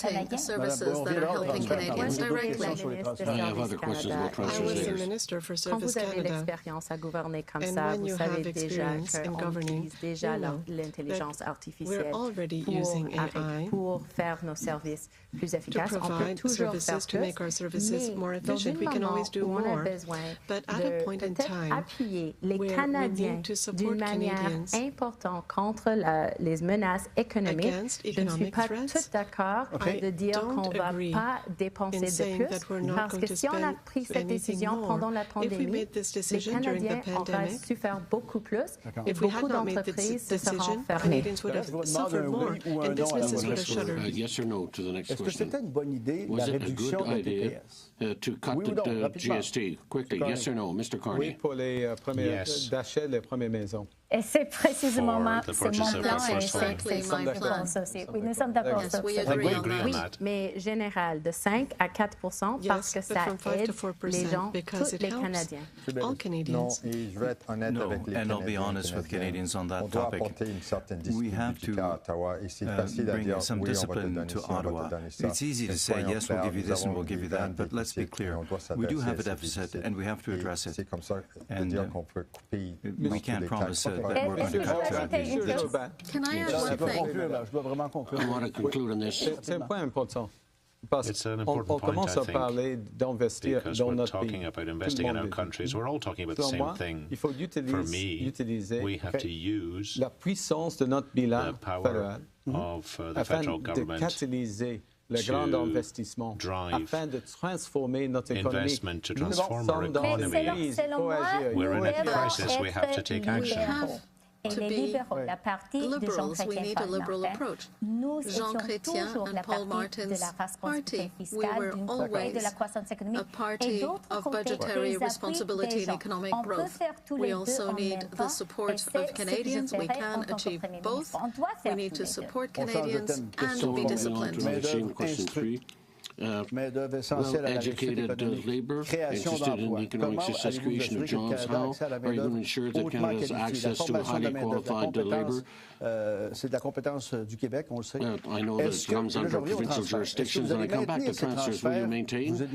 I have other questions about transfers. Quand vous avez l'expérience à gouverner comme ça, vous savez déjà qu'on utilise déjà l'intelligence artificielle pour faire nos services plus efficaces. On peut toujours faire plus, mais dans un moment où on a besoin de peut-être appuyer les Canadiens d'une manière importante contre les menaces économiques, je ne suis pas tout d'accord de dire qu'on ne va pas dépenser de plus, parce que si on a pris cette décision pendant la pandémie, les Canadiens auraient souffert beaucoup plus et beaucoup d'entreprises se seront fermées. Yes or no to the next Est-ce que question. c'était une bonne idée, la réduction de TPS? To cut the GST quickly? Yes or no, Mr. Carney? Oui, pour les premiers achats des premières maisons. Et c'est précisément mon plan et c'est ma réponse aussi. Oui, nous sommes d'accord sur ça. We agree on Oui, that. mais général, de 5 à 4 4 parce que ça aide les gens, tous les Canadiens. Non, et je vais être honnête avec les Canadiens. And I'll be honest with Canadians on that topic. We have to bring some discipline to Ottawa. It's easy to say, yes, we'll give you this and we'll give you that, but let's be clear. We do have a deficit and we have to address it. And we can't promise that we're going to cut that. Can I add one thing? I want to conclude on this. C'est un point important. Parce qu'on commence à parler d'investir dans notre pays. Talking about investing in our countries, we're all talking about the same thing. Il faut utiliser la puissance de notre bilan fédéral afin de catalyser le grand investissement, afin de transformer notre économie. Nous sommes dans une crise. We're in a crisis. We have to take action. Et les libéraux, la partie de Jean Chrétien Paul Martin, nous étions toujours la partie de la responsabilité fiscale d'une côté de la croissance économique et d'autre côté des appuis des gens. On peut faire tous les deux en même temps et c'est ce que je ferai en tant que Premier ministre. On doit faire tous les deux. Well-educated labor interested in the economic success creation of jobs. How are you going to ensure that Canada has access to highly qualified labor? C'est de la compétence du Québec, on le sait. I know that it comes under provincial jurisdictions. And I come back to transfers. Will you maintain the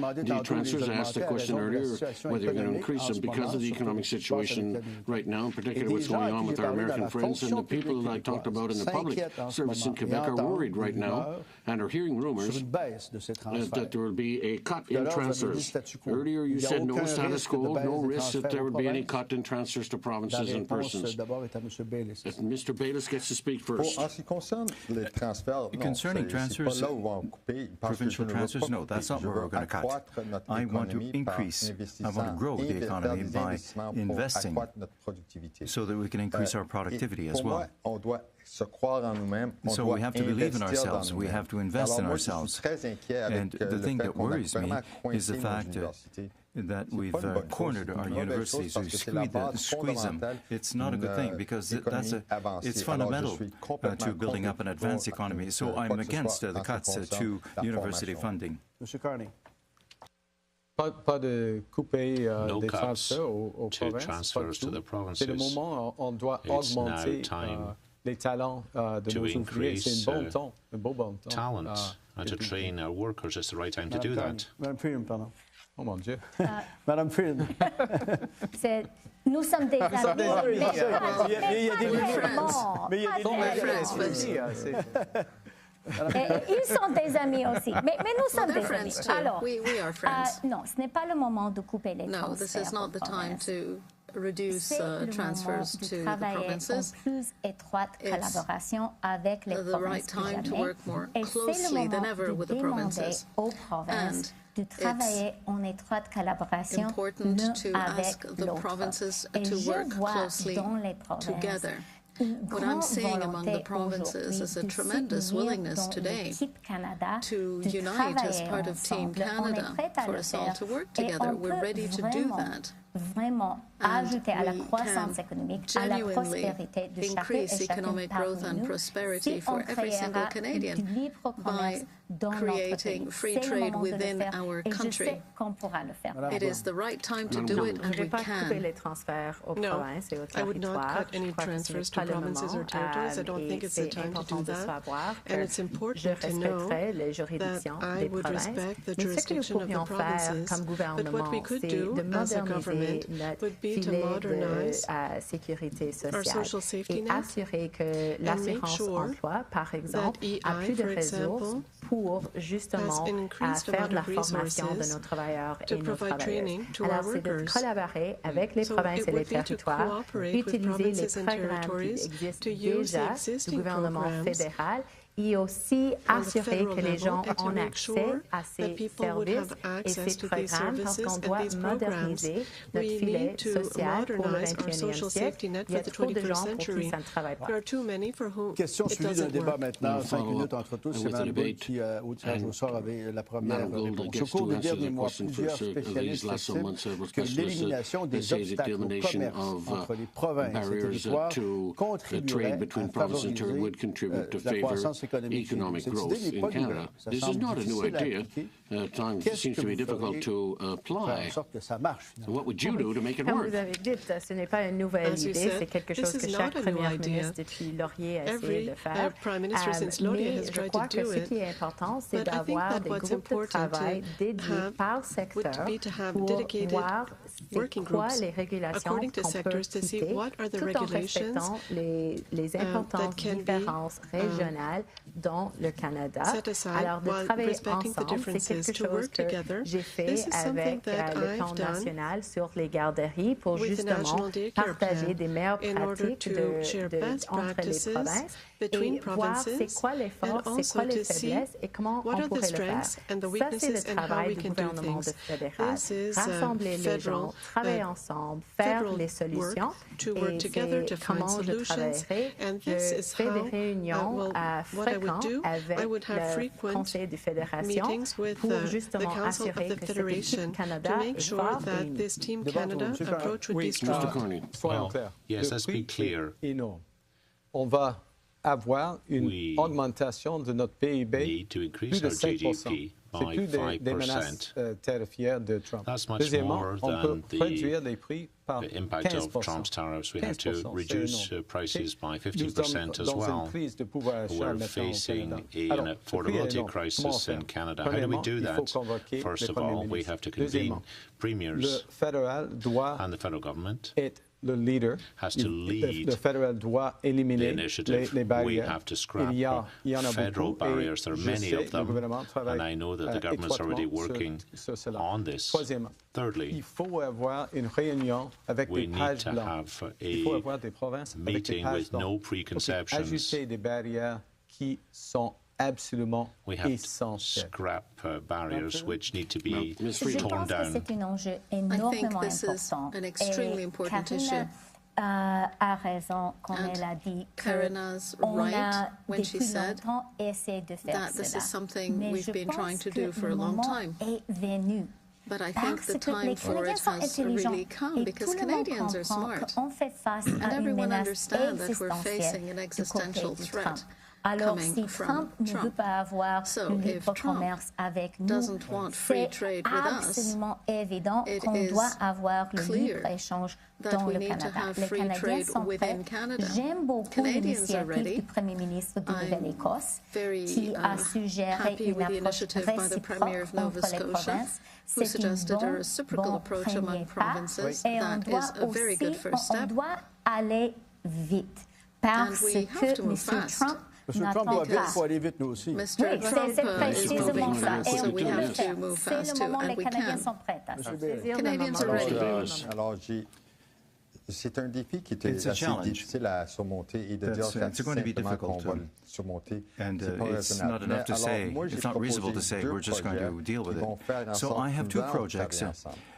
transfers? I asked the question earlier whether you're going to increase them because of the economic situation right now, in particular what's going on with our American friends. And the people that I talked about in the public service in Quebec are worried right now and are hearing rumors that there will be a cut in transfers. Earlier you said no status quo, no risk that there would be any cut in transfers to provinces and persons. Mr. Baylis gets to speak first. Concerning transfers, provincial transfers, no, that's not where we're going to cut. I want to increase, I want to grow the economy by investing so that we can increase our productivity as well. So we have to believe in ourselves. We have to invest in ourselves. And the thing that worries me is the fact that we've cornered our universities, we squeeze them. It's not a good thing because it's fundamental to building up an advanced economy. So I'm against the cuts to university funding. Mr. Carney. Pas de couper no des cuts to transfers to the provinces. C'est le moment où on doit augmenter les talents de nos ouvriers. C'est un bon temps. Talent and to train our workers is the right time to do that. Madame Freeland, pardon. Oh mon Dieu. Madame Freeland. Nous sommes des amis. Il y a des Ils sont des amis aussi, mais nous sommes des amis. Alors, non, ce n'est pas le moment de couper les transferts. No, this is not the time to reduce transfers to the provinces. Plus étroite collaboration avec les the right time to work more closely than ever with the provinces. And de travailler en étroite collaboration avec the provinces to work closely together. What I'm seeing among the provinces is a tremendous willingness today to unite as part of Team Canada, for us all to work together. We're ready to do that. Vraiment ajouter à la croissance économique, à la prospérité de chacun et chacune parmi nous, si on créera du libre commerce dans notre pays. C'est le moment de le faire et je sais qu'on pourra le faire. It is the right time to do it and we can. No, I would not cut any transfers to provinces or territories. I don't think it's the time to do that. And it's important to know that I would respect the jurisdiction of the provinces. But what we could do as a government would be to modernize our social safety net and make sure that EI, for example, pour justement faire de la formation de nos travailleurs et nos travailleuses. Alors, c'est de collaborer avec les provinces et les territoires, utiliser les programmes qui existent déjà du gouvernement fédéral et aussi assurer que les gens ont accès à ces services et ces programmes parce qu'on doit moderniser notre filet social pour le 21e siècle. Il y a trop de gens pour qui ça ne travaille pas. Question suivie d'un débat maintenant, 5 minutes entre tous. C'est Mme Gould qui, au tirage au sort, avait la première réponse. Au cours des derniers mois, plusieurs spécialistes estiment que l'élimination des obstacles au commerce entre les provinces et territoires contribuerait à favoriser la croissance économique economic growth in Canada. This is not a new idea. Time seems to be difficult to apply. So what would you do to make it Comme work? vous avez dit, ce n'est pas une nouvelle idée, c'est quelque chose que chaque premier ministre depuis Laurier a essayé de faire. Mais je crois que ce qui est important, c'est d'avoir des groupes de travail dédiés par secteur pour voir c'est quoi les régulations qu'on peut quitter, tout en respectant les importantes différences régionales dans le Canada. Alors, de travailler ensemble, c'est quelque chose que j'ai fait avec le plan national sur les garderies pour justement partager des meilleures pratiques entre les provinces et voir c'est quoi les forces, c'est quoi les faiblesses et comment on pourrait le faire. Ça, c'est le travail du gouvernement fédéral. Rassembler les gens, travailler ensemble, faire les solutions et c'est comment je travaillerai. Je fais des réunions fréquentes avec le Conseil de fédération pour justement assurer que cette équipe Canada va Mr. Carney. Yes, let's be clear. On va avoir une augmentation de notre PIB plus de 5%. C'est plus des menaces tarifaires de Trump. Deuxièmement, on peut réduire les prix par 15%. Impact of Trump's tariffs, we have to reduce prices by 15% as well. We're facing an affordability crisis in Canada. How do we do that? First of all, we have to convene premiers, and the federal government le leader has to lead le fédéral doit éliminer the initiative. les barrières. We have to scrap federal barriers. There are many of them, and I know that the government's already working on this. Thirdly, il faut avoir une réunion avec we des need pages to blanches. have Il faut avoir des provinces avec des meeting pages with no blanches. preconceptions. Ajouter des barrières qui sont absolument We have to essentielles. scrap barriers which need to be Je torn pense que down. c'est un enjeu énormément important. Karina a raison quand elle a dit qu'on a depuis longtemps essayé de faire cela. Mais je pense que le moment est venu. But I think the time for it has really come because Canadians are smart. And everyone understands that we're facing an existential threat. Alors, si Trump ne veut pas avoir le libre-commerce avec nous, c'est absolument évident qu'on doit avoir le libre-échange dans le Canada. Les Canadiens sont prêts. J'aime beaucoup l'initiative du Premier ministre de Nouvelle-Écosse qui a suggéré une approche réciproque entre les provinces. C'est un bon premier pas et on doit aller vite parce que M. Trump M. Trump doit vite, il faut aller vite, nous aussi. Oui, c'est précisément ça. Et on peut le faire. C'est le moment où les Canadiens sont prêts à ça. Alors, c'est un défi qui est assez difficile à surmonter et de dire simplement qu'on va le surmonter. And it's not enough to say, it's not reasonable to say we're just going to deal with it. So I have two projects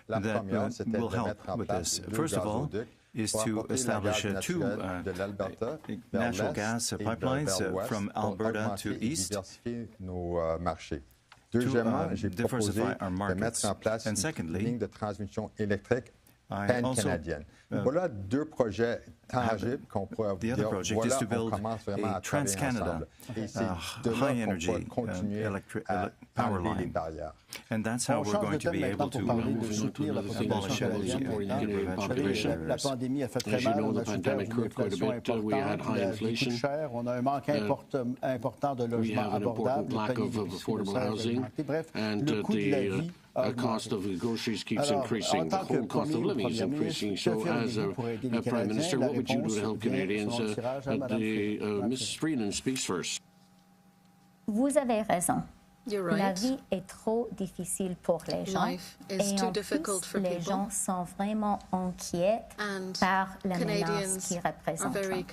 that will help with this. First of all, is to establish two natural gas pipelines from Alberta to east to diversify our markets. And secondly, pan-canadienne. Voilà deux projets tangibles qu'on pourrait dire. The other project is to build a Trans-Canada high-energy power line. And that's how we're going to be able to abolish La pandémie a fait très mal. On a souffert d'une inflation importante. La vie coûte cher. On a un manque important de logements abordables. Bref, le coût de la vie cost of groceries keeps increasing. The whole cost of living is increasing. So, as a Prime Minister, what would you do to help Canadians? Mrs. Freeland speaks first. Vous avez raison. La vie est trop difficile pour les gens. Et en plus, les gens sont vraiment inquiets par la menace qui représente Trump.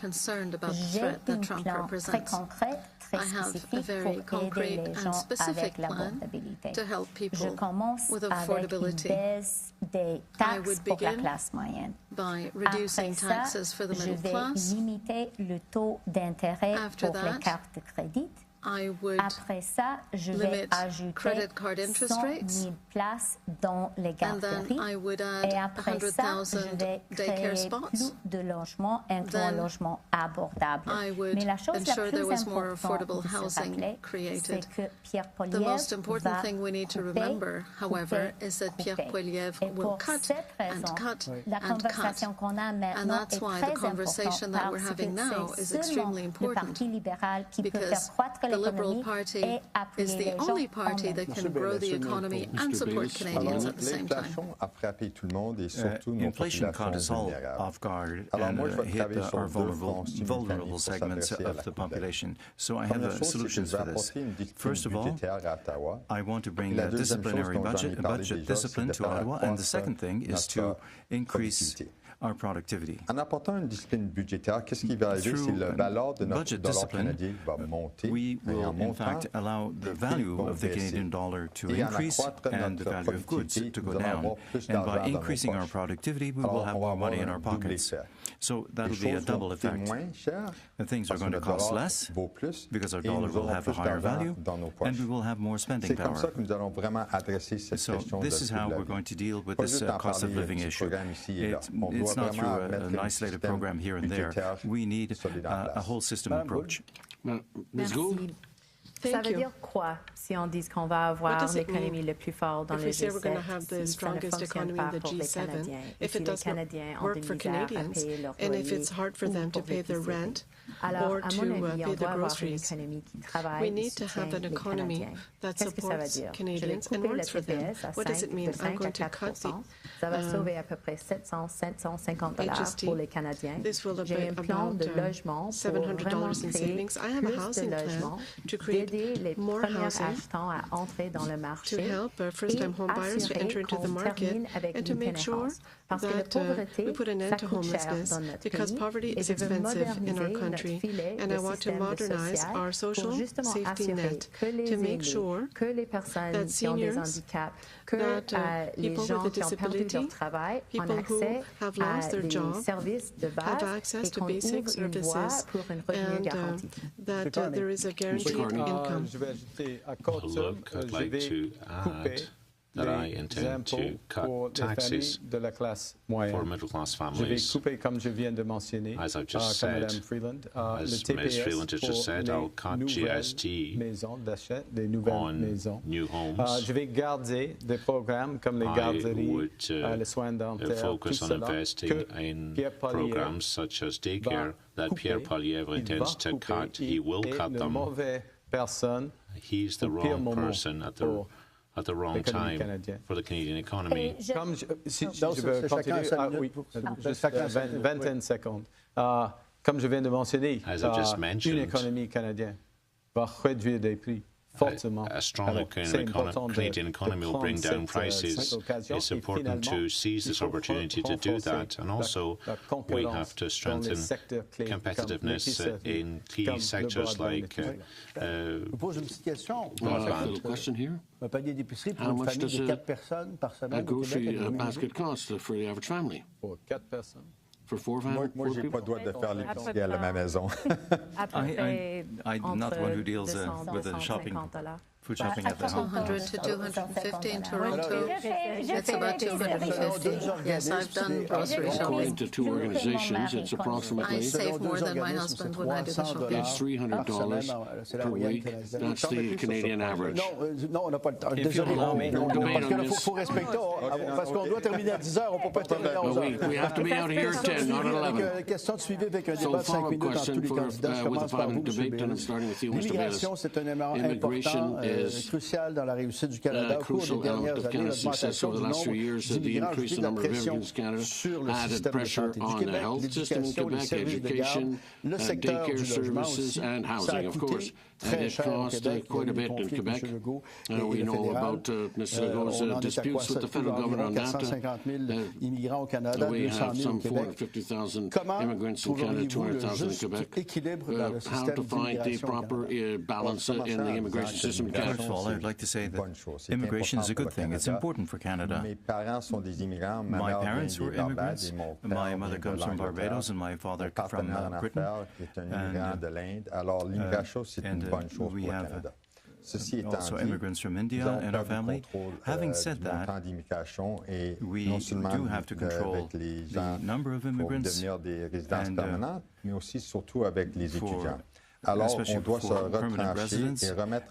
J'ai un plan très concret, très spécifique pour aider les gens avec l'abordabilité. Je commence avec une baisse des taxes pour la classe moyenne. Après ça, je vais limiter le taux d'intérêt pour les cartes de crédit. I would Après ça, je vais limit ajouter credit card interest 100 rates, 000 places dans les and then garderies. I would add Et après ça, je 100,000 vais daycare créer spots. plus de logements, incluant un Then logement abordable. I would Mais la chose la ensure there plus was more affordable importante de ce housing paquet, created. c'est que Pierre The Poilievre most important va thing we need to couper, remember, however, couper, is that Pierre couper. Poilievre Et will pour cut cette and raison, cut la and cut. conversation qu'on a And maintenant that's est why très the conversation importante that we're parce having que now c'est is seulement extremely le important Parti libéral qui peut faire because croître the Liberal l'économie Party et appuyer is the les gens only en party même that temps. can grow the economy and support Canadians at the same time. L'inflation a frappé tout le monde et surtout nos Inflation caught us all vulnérables. off guard Alors and moi, je vais hit travailler sur our deux fronts simultanés vulnerable pour segments s'adresser à of la the pandémie. population. So I have Première chose, c'est que solutions je vais for this. apporter une discipline First of all, budgétaire à Ottawa. I want to bring La a deuxième chose disciplinary dont j'en ai parlé budget déjà, discipline c'est de to faire Ottawa. And the accroître second thing is to notre increase productivité. our productivity. En apportant une discipline budgétaire, qu'est-ce qui va arriver? C'est la valeur de notre budget dollar discipline, canadien va monter. we Et will en in montant, fact allow the les prix value vont of the baisser. Canadian dollar to Et en increase accroître and the notre value of goods productivité, to nous go allons down. avoir plus And d'argent by dans nos increasing our poches. productivity, we Alors, will have on va more avoir money in un our double pockets. effet. So Les that'll be a choses double vont coûter effect. moins cher And things are parce going que to le cost dollar less vaut plus because our et dollar nous will aurons have a plus higher d'argent value dans nos and poches. we will have more spending C'est comme power. ça que nous allons vraiment adresser cette So question this is de how la we're vie. going to deal with Pas this juste en cost of parler living du issue. programme ici et là. On It's doit not through vraiment mettre an un isolated système program here and there. budgétaire We need solide en a place. whole system approach. Ms. Gould? Ça veut dire quoi si on dit qu'on va avoir l'économie le plus fort dans le G7 si ça ne fonctionne pas pour les Canadiens et si les Canadiens ont de misère à payer leur loyer ou pour l'épicerie. Alors, à mon avis, on doit avoir une économie qui travaille et soutient les Canadiens. Qu'est-ce que ça veut dire? Je vais couper le TPS à 5 à 4%. Ça va sauver à peu près 750 $ pour les Canadiens. J'ai un plan de logement pour vraiment créer plus de logements, d'aider les premiers achetants à entrer dans le marché et assurer qu'on termine avec l'itinérance. Parce que la pauvreté, ça coûte cher dans notre pays et je veux moderniser notre filet de système social pour justement assurer que les aînés, que les personnes qui ont des handicaps, que les gens qui ont perdu leur travail ont accès à des services de base et qu'on ouvre une voie pour une revenu garanti. Je vais ajouter à court terme, je vais couper that I intend to cut taxes for middle-class families. Je vais couper, comme je viens de mentionner, as I've just said, Mme Freeland, as le Ms. Freeland has just said, I'll cut GST on new homes. Je vais garder des programmes comme les garderies, les soins dentaires, focus on investing in programs such as daycare that Pierre Poilievre intends to cut. He will cut them. He's the wrong person at the wrong time for the Canadian economy. Comme je veux continuer, juste 21 secondes. Comme je viens de mentionner, une économie canadienne va réduire des prix fortement. A strong Canadian economy will bring down prices. It's important to seize this opportunity to do that. And also, we have to strengthen competitiveness in key sectors like broadband. Question here. How much does a grocery basket cost for the average family? Pour 4 personnes. For four families? Moi, j'ai pas le droit de faire l'épicerie à ma maison. I'm not the one who deals with the shopping. Food shopping at the home. 200 to 250 in Toronto. It's about 250. Yes, I've done grocery shopping. According to two organizations, it's approximately... I save more than my husband when I do the shopping. It's $300 per week. That's the Canadian average. Non, on n'a pas le temps. Désolé, il faut respecter, parce qu'on doit terminer à 10 heures, on ne peut pas terminer à 11 heures. We have to be out here at 10, not at 11. Question de suivi avec un débat de 5 minutes entre tous les candidats. Je commence par vous, M. Baylis. L'immigration, c'est un élément important, crucial dans la réussite du Canada. Au cours des dernières années, l'augmentation du nombre d'immigrants a ajouté de la pression sur le système de santé du Québec, l'éducation, les services de garde, le secteur du logement aussi. Ça a coûté très cher au Québec. Il y a eu des conflits avec M. Legault et le fédéral. On en est à quoi? Ça coûte environ 450 000 immigrants au Canada, 200 000 au Québec. Comment trouveriez-vous le juste équilibre dans le système d'immigration au Canada? First of all, I would like to say that immigration is a good thing. It's important for Canada. My parents were immigrants. My mother comes from Barbados and my father from Britain. And we have also immigrants from India in our family. Having said that, we do have to control the number of immigrants especially for permanent residents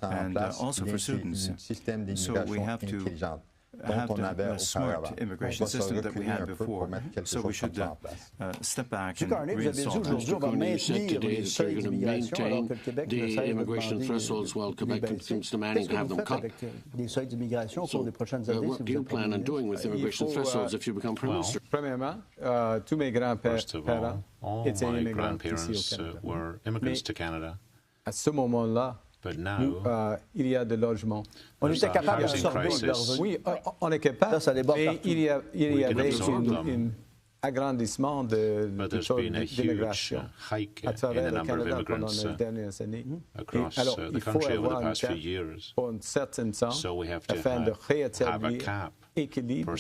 and also for students. So we have to have the smart immigration system that we had before. So we should step back and reinstall that. Mr. Carney, you said today that you're going to maintain the immigration thresholds while Quebec keeps demanding to have them cut. So what do you plan on doing with immigration thresholds if you become Prime Minister? First of all my grandparents were immigrants to Canada. But now, il y a de logements. On était capable d'absorber. Oui, on est capable, mais il y avait un agrandissement de l'immigration à travers le Canada pendant les dernières années. Alors, il faut avoir un cap pour un certain temps afin de rétablir équilibre.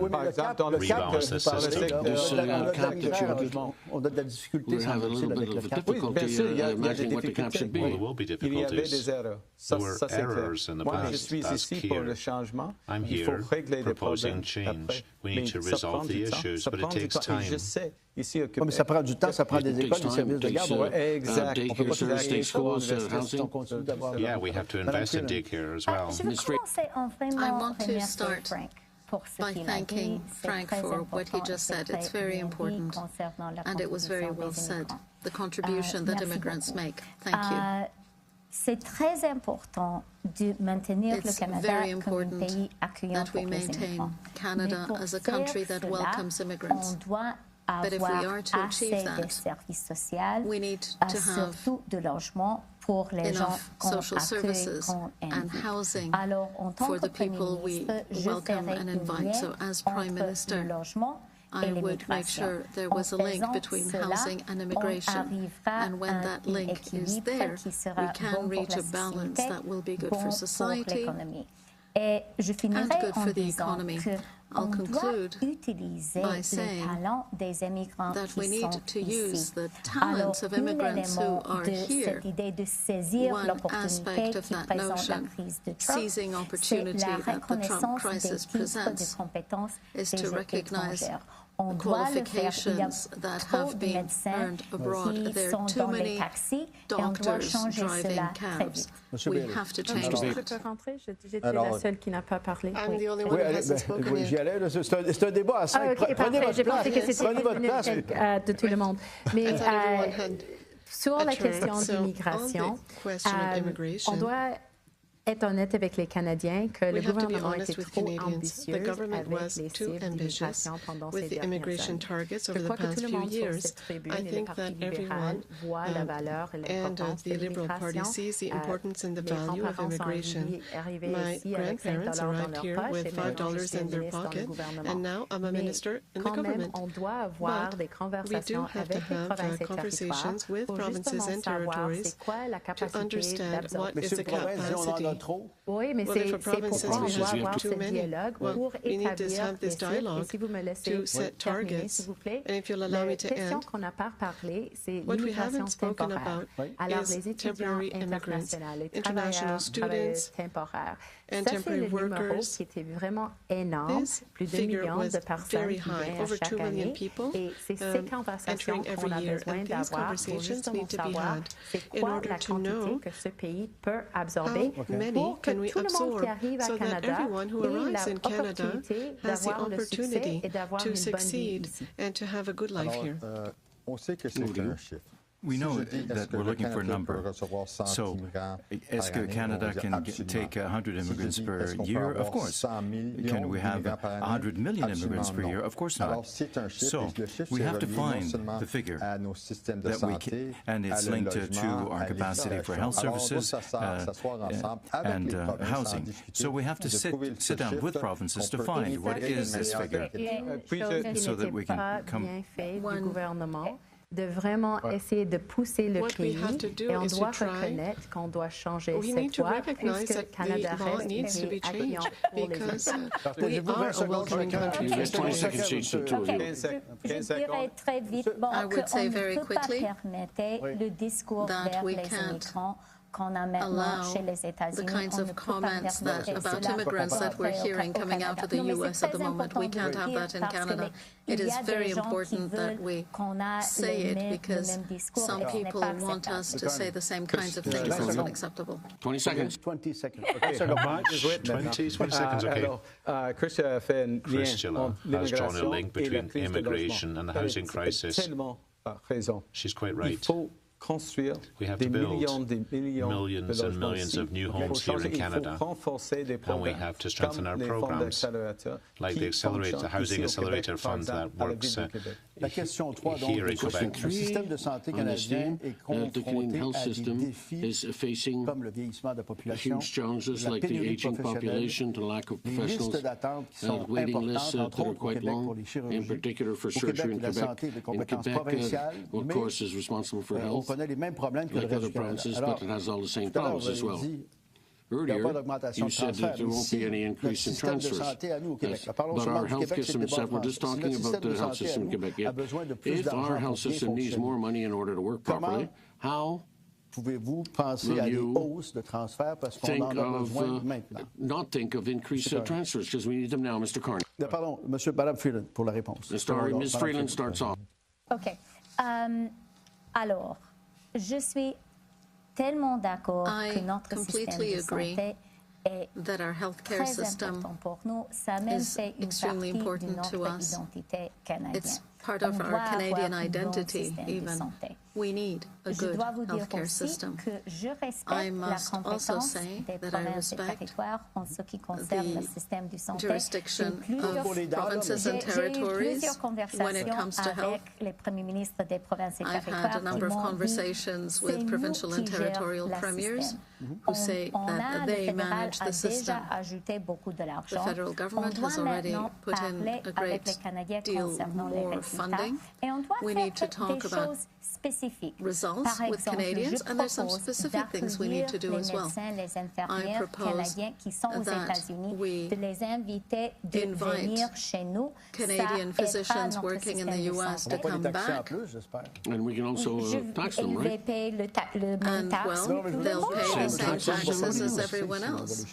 Par exemple, dans le cap on a de la difficulté avec le cap. Oui, bien sûr, il y a des difficultés. Il y avait des erreurs. Ça, c'est clair. Moi, je suis ici pour le changement. Il faut régler des problèmes. Mais ça prend du temps. Je sais. Ici, mais ça prend du temps, ça prend des écoles, des services de garde. Exact. On peut pas créer Yeah, we have to invest in daycare as well. Je veux commencer en vraiment remercier Frank pour ce qu'il a dit. Frank for what he just said. It's very important, and it was very well said. The contribution that immigrants make. Thank you. C'est très important de maintenir le Canada comme un pays accueillant pour les immigrants. Canada as a country that welcomes immigrants. On doit avoir assez de services sociaux, surtout de logements pour les gens qu'on accueille, qu'on invite. Alors, en tant que Premier ministre, je ferai un lien entre le logement et l'immigration. En faisant cela, on arrivera à un équilibre qui sera bon pour la société, bon pour l'économie. Et je finirai en disant qu'on doit utiliser le talent des immigrants qui sont ici. Alors, un élément de cette idée de saisir l'opportunité qui présente la crise de Trump, c'est la reconnaissance des titres de compétences des étrangères. On doit le faire. Il y a trop de médecins qui sont dans les taxis et on doit changer cela très vite. Je peux rentrer? J'étais la seule qui n'a pas parlé. Oui, j'y allais. C'est un débat à 5. Prenez votre place. Prenez votre place. De tout le monde. Mais sur la question d'immigration, on doit être honnête avec les Canadiens que le gouvernement était trop ambitieux avec les cibles d'immigration pendant ces dernières années. Je crois que tout le monde sur cette tribune et le Parti libéral voit la valeur et l'importance de l'immigration. Mes grands-parents sont arrivés ici avec $5 dans leur poche et maintenant je suis ministre dans le gouvernement. Mais quand même, on doit avoir des conversations avec les provinces et territoires pour justement savoir c'est quoi la capacité d'absorber. Oui, mais c'est pourquoi on doit avoir ce dialogue pour établir des cibles. Et si vous me laissez terminer, s'il vous plaît, la question qu'on n'a pas parlé, c'est l'immigration temporaire. Alors, les étudiants internationaux, les travailleuses temporaires, ça, c'est le numéro qui était vraiment énorme, plus de millions de personnes qui viennent chaque année. Et c'est ces conversations qu'on a besoin d'avoir pour justement savoir c'est quoi la quantité que ce pays peut absorber pour que tout le monde qui arrive à Canada ait l'opportunité d'avoir le succès et d'avoir une bonne vie ici. On sait que c'est un chiffre. We know that we're looking for a number. So, est-ce que Canada can take 100 immigrants per year? Of course. Can we have 100 million immigrants per year? Of course not. So, we have to find the figure that we can, and it's linked to our capacity for health services and housing. So, we have to sit down with provinces to find what is this figure, so that we can come. de vraiment essayer de pousser le pays et on doit reconnaître qu'on doit changer cette loi puisque le Canada reste un pays accueillant pour les immigrants. Je dirais très vite qu'on ne peut pas permettre le discours vers les immigrants qu'on a maintenant chez les États-Unis. The kinds of comments about immigrants that we're hearing coming out of the U.S. at the moment. We can't have that in Canada. It is very important that we say it because some people want us to say the same kinds of things that are unacceptable. 20 seconds. 20 seconds. How much? 20 seconds, okay. Chrystia has drawn a link between immigration and the housing crisis. She's quite right. We have to build millions and millions of new homes here in Canada, and we have to strengthen our programs, like the Housing Accelerator Fund that works here in Quebec. Le système de santé canadien est confronté à des défis comme le vieillissement de la population, huge challenges la like the pénurie aging population, the lack of professionals, listes d'attente qui sont waiting lists importantes, that entre are autres au quite Québec pour long, les chirurgies. in particular for Au surgery Québec, in la Quebec. santé est de In compétence Quebec, provinciale, of mais course, is responsible for on health, connaît les mêmes problèmes que le like reste other du Canada. provinces, Alors, but it has all the same tout à l'heure, problems as vous well. avez dit, Earlier, you de said that there won't be any increase in transfers. But our health system said, we're just talking about the health system in Quebec. If our health system needs more money in order to work properly, how pouvez-vous penser à des hausses de transferts parce qu'on en a besoin maintenant? Not think of increased transfers because we need them now, Mr. Carney. Pardon, Madame Freeland, pour la réponse. Ms. Freeland starts off. OK. Alors, je suis tellement d'accord que notre système de santé est très important pour nous. Ça même fait une partie de notre identité canadienne. Part of our Canadian identity, even. We need a good healthcare system. I must also say that I respect the jurisdiction of provinces and territories when it comes to health. I've had a number of conversations with provincial and territorial premiers who say that they manage the system. The federal government has already put in a great deal more funding. We need to talk about results with Canadians, and there's some specific things we need to do as well. I propose that we invite Canadian physicians working in the U.S. to come back. And we can also tax them, right? And, well, they'll pay the same taxes as everyone else.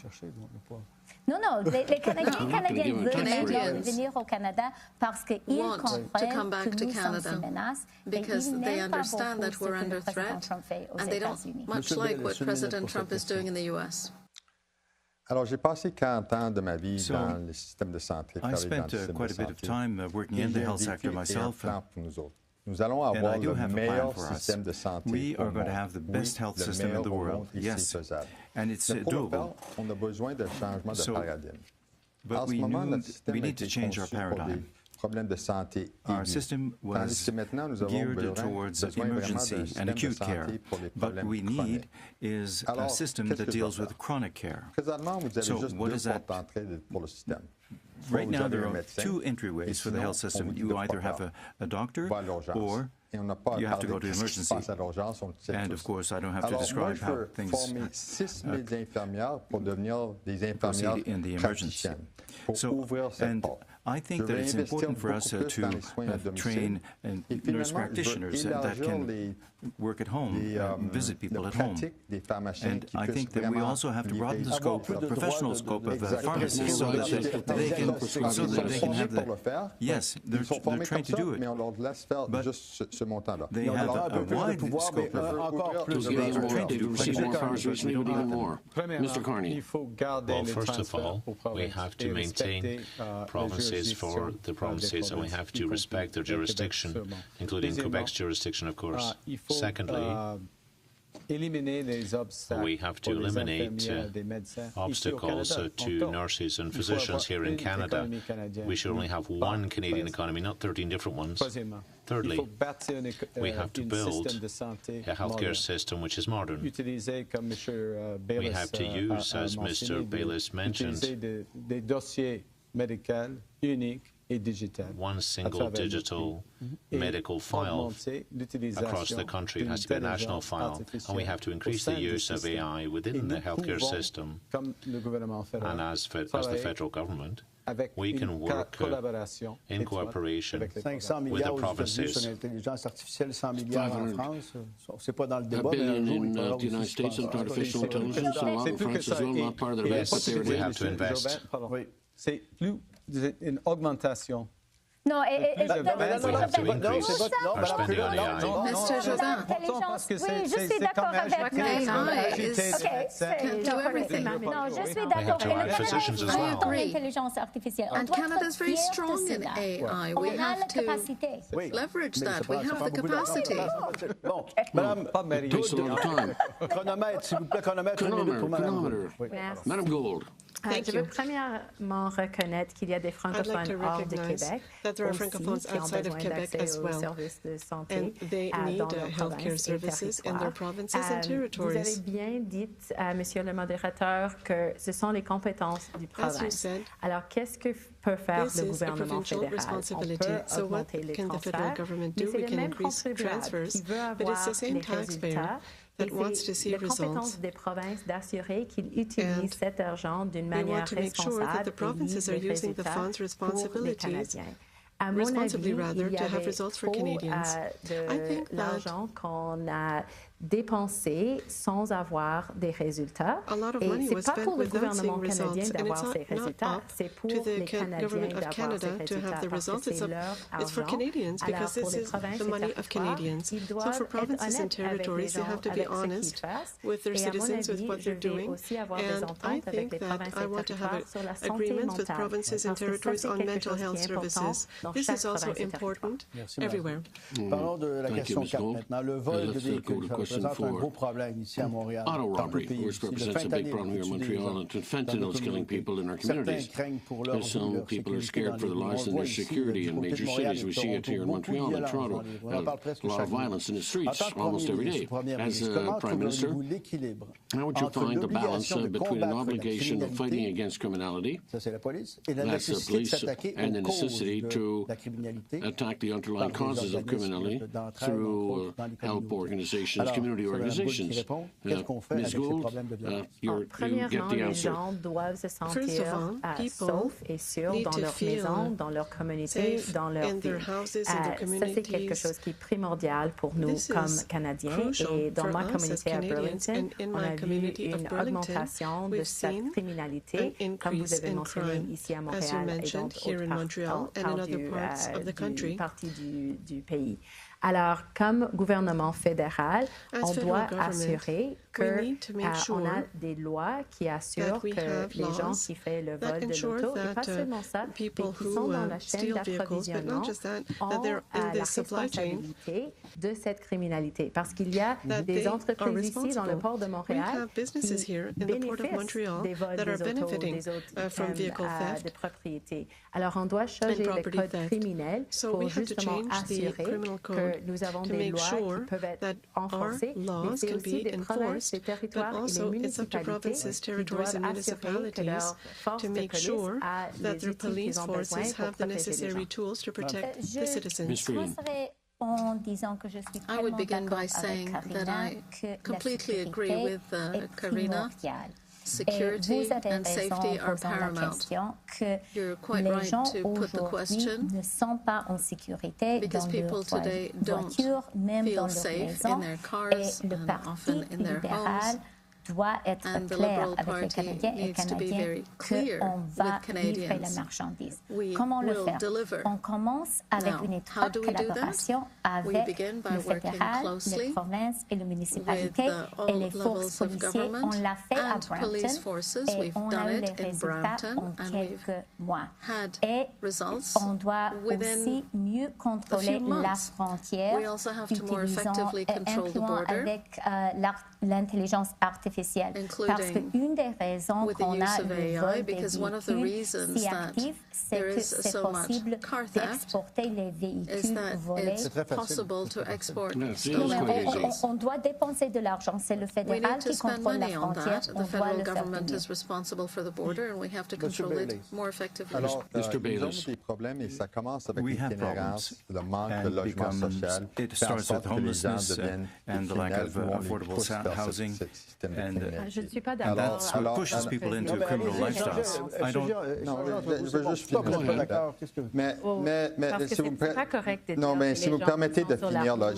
Non, les Canadiens et Canadiennes veulent venir au Canada parce qu'ils comprennent que nous sommes sous menace et ils n'aiment pas beaucoup ce que le président Trump fait aux États-Unis. Much like what President Trump is doing in the U.S. Alors, j'ai passé 40 ans de ma vie dans le système de santé. I spent quite a bit of time working in the health sector myself. Nous allons avoir le meilleur système de santé. We are going to have the best health system in the world. Yes, and it's doable. On a besoin d'un changement de paradigme. But we need to change our paradigm. Our system was geared towards emergency and acute care. But we need is a system that deals with chronic care. So what is that? Right now, there are two entryways for the health system. You either have a doctor or you have to go to emergency. And of course, I don't have to describe how things proceed in the emergency. So, and I think that it's important for us to train nurse practitioners that can work at home, visit people at home. And I think that we also have to broaden the scope, the professional scope of pharmacists so that they can have the... Yes, they're trained to do it. But they have a wide scope of trained to do even more. Mr. Carney. Well, first of all, we have to maintain provinces for the provinces, and we have to respect their jurisdiction, including Quebec's jurisdiction, of course. Secondly, we have to eliminate obstacles to nurses and physicians here in Canada. We should only have one Canadian economy, not 13 different ones. Thirdly, we have to build a healthcare system which is modern. We have to use, as Mr. Baylis mentioned, one single digital medical file across the country. It has to be a national file, and we have to increase the use of AI within the healthcare system. And as the federal government, we can work in cooperation with the provinces. $1 billion in the United States in artificial intelligence, a lot in France as well, not part of the Yes, we have to invest. C'est une augmentation. Non, we have to increase our spending on AI. Mr. Jobin. Oui, je suis d'accord avec AI Non, je suis d'accord. L'intelligence artificielle. And Canada is very strong in AI. We have to leverage that. We have the capacity. Bon, Madame, it takes a lot of time. Chronomètre, s'il vous plaît, chronomètre. Madame Gould. Je veux premièrement reconnaître qu'il y a des francophones hors de Québec aussi qui ont besoin d'accès aux services de santé dans leurs provinces et territoires. Vous avez bien dit, Monsieur le modérateur, que ce sont les compétences du province. Alors, qu'est-ce que peut faire le gouvernement fédéral? On peut augmenter les transferts, mais c'est le même contribuable qui veut avoir les résultats. C'est la compétence des provinces d'assurer qu'ils utilisent cet argent d'une manière responsable et livrent les résultats pour les Canadiens. À mon avis, il y avait trop de l'argent qu'on a dépensé sans avoir des résultats. Et ce n'est pas pour le gouvernement canadien d'avoir ces résultats, c'est pour les Canadiens d'avoir ces résultats parce que c'est leur argent. Alors pour les provinces et territoires, ils doivent être honnêtes avec les gens, avec ce qu'ils fassent. Et à mon avis, je vais aussi avoir des ententes avec les provinces et territoires sur la santé mentale. Parce que ça, c'est quelque chose qui est important dans chaque province et territoire. Everywhere. Parlons de la question 4 maintenant. Le vol de véhicules représente un gros problème ici à Montréal. Auto robbery, which represents a big problem here in Montreal, and fentanyl is killing people in our communities. And some people are scared for their lives and their security in major cities. We see it here in Montreal and Toronto. A lot of violence in the streets almost every day. As Prime Minister, how would you find the balance between an obligation of fighting against criminality, that's the police, and the necessity to attack the underlying causes of criminality through help organizations, community organizations? Ms. Gould, you get the les gens doivent se sentir saufs et sûrs dans leur maison, dans leur communauté, dans leur ville. Ça, c'est quelque chose qui est primordial pour nous comme Canadiens. Et dans ma communauté à Burlington, on a vu une augmentation de cette criminalité, comme vous avez mentionné ici à Montréal et dans d'autres parties du pays. Alors, comme gouvernement fédéral, on doit assurer qu'on a des lois qui assurent que les gens qui font le vol de l'auto, et pas seulement ça, mais qui sont dans la chaîne d'approvisionnement, ont la responsabilité de cette criminalité. Parce qu'il y a des entreprises ici dans le port de Montréal qui bénéficient des vols des autos, des autres de propriété. Alors, on doit changer le code criminel pour justement assurer que nous avons des lois qui peuvent être enforcées, mais c'est aussi des provinces, des territoires et des municipalités qui doivent assurer que leurs forces de police a les outils qu'ils ont besoin pour protéger les gens. En disant que je suis I would begin by saying that I completely agree with Karina. Security and safety are paramount. You're quite right to put the question because people today don't feel safe in their cars and often in their homes. Doit être clair avec les Canadiens et Canadiennes qu'on va livrer la marchandise. Comment le faire? On commence avec une étroite collaboration avec le fédéral, les provinces et les municipalités et les forces policières. On l'a fait à Brampton et on a eu les résultats en quelques mois. Et on doit aussi mieux contrôler la frontière, incluant avec l'intelligence artificielle artificielle. Parce qu'une des raisons qu'on a le vol des véhicules si actif, c'est que c'est possible d'exporter les véhicules volés. On doit dépenser de l'argent. C'est le fédéral qui contrôle la frontière. On doit le faire Alors, nous avons des problèmes et ça commence avec l'itinérance, le manque de logement social. It starts with homelessness and the lack of affordable housing. Je ne suis pas d'accord. That pushes people into criminal lifestyles. I don't. Non, je veux juste finir. Mais si vous si vous permettez de finir là,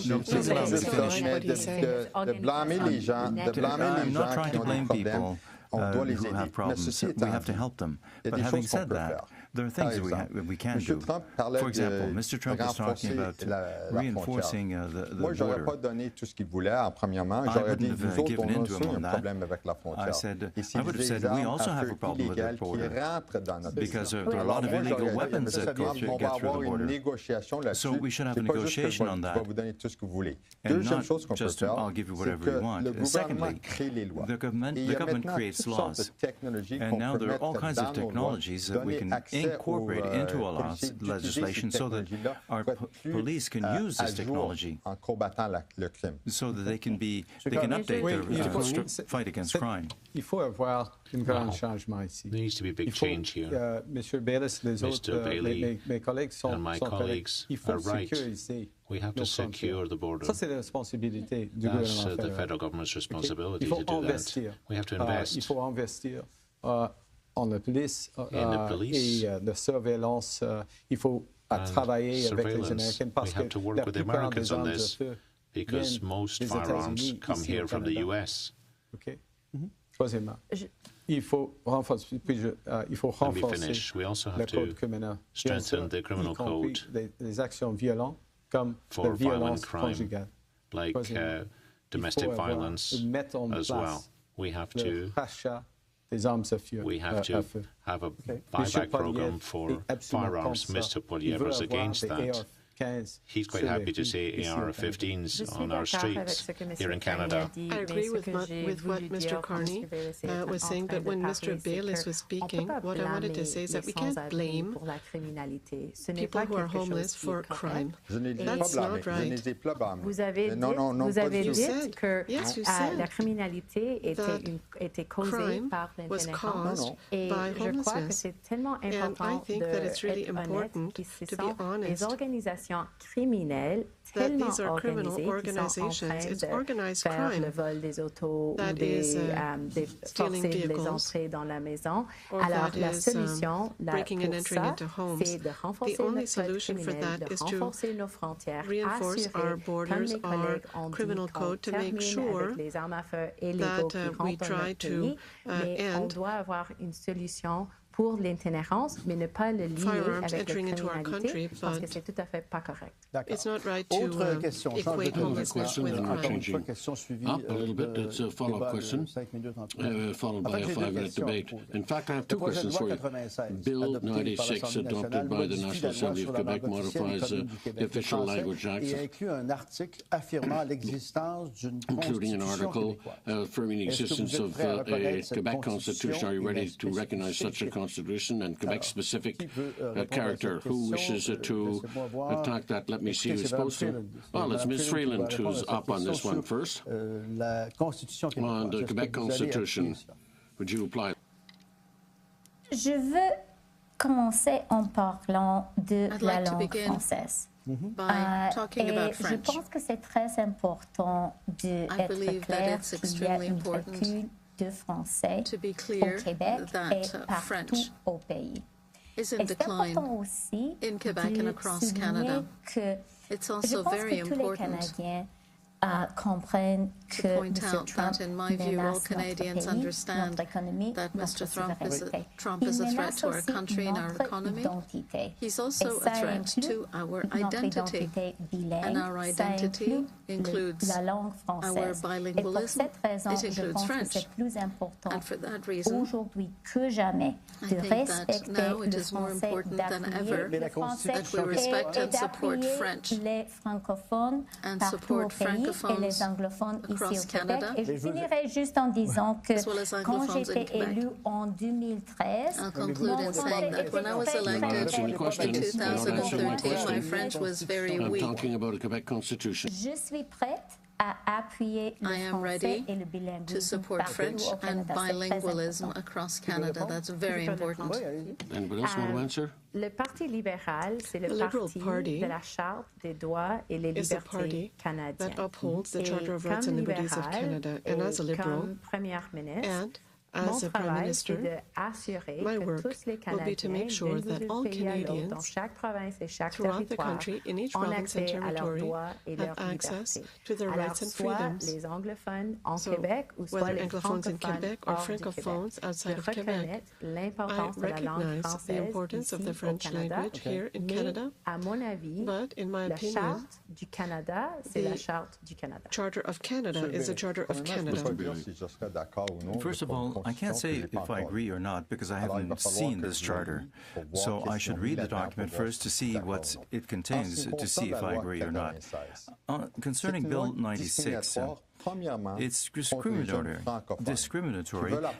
de blâmer les gens, qui ont des problèmes. On doit les aider. Mais ceci étant, il y a des choses qu'on peut faire. There are things we can do. For example, Mr. Trump is talking about reinforcing the Moi, je n'aurais pas donné tout ce qu'il voulait, premièrement. J'aurais dit, nous autres, on a aussi un problème avec la frontière. Et si des armes à feu illégales qui rentrent dans notre pays. Because there are a lot of illegal weapons that get through on va the avoir une border. négociation là-dessus. So we should have a C'est pas juste que negotiation on je that. vais vous donner tout ce que vous voulez. And Deuxième not chose qu'on peut just faire, I'll give you c'est whatever que you want. le gouvernement Secondly, crée les lois. the government Et il y a creates maintenant toutes sortes de laws. technologies And qu'on now peut there are all mettre kinds dans of nos lois, technologies that we donner can accès incorporate into our policiers d'utiliser legislation ces so that technologies-là our pour être plus police can use à this jour technology en combattant le crime. so that they can update their fight against crime. Il faut avoir un grand changement ici. There needs to be a big change here. Monsieur Baylis, les autres, mes collègues sont corrects. Il faut sécuriser. We have to secure the border. Ça, c'est la responsabilité du That's gouvernement the fédéral. federal government's responsibility Il faut to do investir. that. We have to invest. Il faut investir en la police et de surveillance. Il faut travailler avec les Américains parce que la plupart des armes de feu because most firearms come here from the U.S. OK. Troisièmement, il faut renforcer We also le have code to criminel, strengthen the criminal code les actions violentes comme la for violent violence crime, conjugale. like domestic violence as well. We have to have a buyback program for firearms. Mr. Poilievre's against that. He's quite happy to see AR-15s on our streets here in Canada. I agree with what Mr. Carney was saying, but when Mr. Baylis was speaking, what I wanted to say is that we can't blame people who are homeless for crime. That's not right. Vous avez dit que la criminalité était causée par l'itinérance et je crois que c'est tellement important d'être honnête qu'ici sont les organisations criminelles tellement organisées qui sont en train de faire le vol des autos ou de forcer les entrées dans la maison. Alors, la solution pour ça, c'est de renforcer notre code criminel, de renforcer nos frontières, assurer, comme les collègues ont dit, qu'on termine avec les armes à feu illégaux qui rentrent dans notre pays, mais on doit avoir une solution pour l'itinérance, mais ne pas le lier avec la criminalité, parce que c'est tout à fait pas correct. It's not right to equate homelessness with crime. Question suivie up a little bit. It's a follow-up question, followed by a 5-minute debate. In fact, I have two questions for you. Bill 96, adopted by the National Assembly of Quebec, modifies the Official Language Act, including an article affirming the existence of a Quebec Constitution. Are you ready to recognize such a Constitution and Quebec-specific character? Who wishes to attack that? Let me see who's supposed to. Well, it's Ms. Freeland who's up on this one first. On the Quebec Constitution, would you apply? Je veux commencer en parlant de la langue française. Je pense que c'est très important d'être clair qu'il y a une recul de français au Québec et partout au pays. Et c'est important aussi de souligner que je pense que tous les Canadiens comprennent que M. Trump menace notre pays, notre économie, notre souveraineté. Il menace aussi notre identité. Et ça inclut notre identité bilingue, ça inclut la langue française. Et pour cette raison, je pense que c'est plus important aujourd'hui que jamais de respecter le français, d'appuyer le français et d'appuyer les francophones partout au pays. et les anglophones ici au Québec. Et je finirai juste en disant que quand j'étais élue en 2013, I'll conclude in saying that when I was elected in 2013, my French was very weak. I'm talking about a Quebec Constitution. Je suis prête à appuyer le français et le bilinguisme to support French and bilingualism across Canada. That's very important. Anybody else want to answer? Le Parti libéral, c'est le parti de la Charte des droits et les libertés canadiennes. That upholds the Charter of Rights and Liberties of Canada. And as a Liberal, and as a Prime Minister, my work will be to make sure that all Canadians throughout the country, in each province and territory, have access to their rights and freedoms. So, whether Anglophones in Quebec or Francophones outside of Quebec, I recognize the importance of the French language here in Canada, but in my opinion, the Charter of Canada is the Charter of Canada. First of all, I can't say if I agree or not because I haven't seen this charter. So I should read the document first to see what it contains to see if I agree or not. Concerning Bill 96, it's discriminatory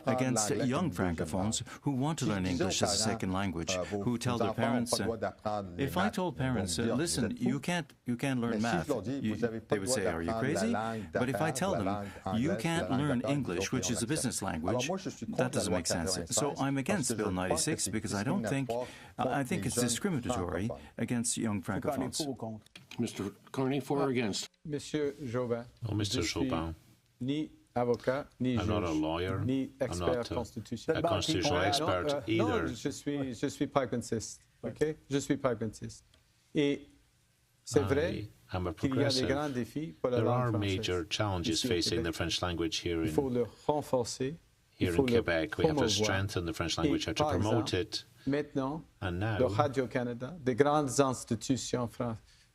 against young Francophones who want to learn English as a second language, who tell their parents, if I told parents, listen, you can't learn math, they would say, are you crazy? But if I tell them, you can't learn English, which is a business language, that doesn't make sense. So I'm against Bill 96 because I think it's discriminatory against young Francophones. Mr. Carney, for or against? Monsieur Jobin. Oh, Mr. Jobin. Ni avocat, ni I'm not a lawyer. Ni expert a constitutional expert either. Non, je suis pragmatiste. Okay? Je suis pragmatiste. Et c'est vrai qu'il y a des grands défis pour la langue française. There are major challenges facing the French language here in Quebec. We have to strengthen the French language, have to promote it. Maintenant, and now, de Radio-Canada, des grandes institutions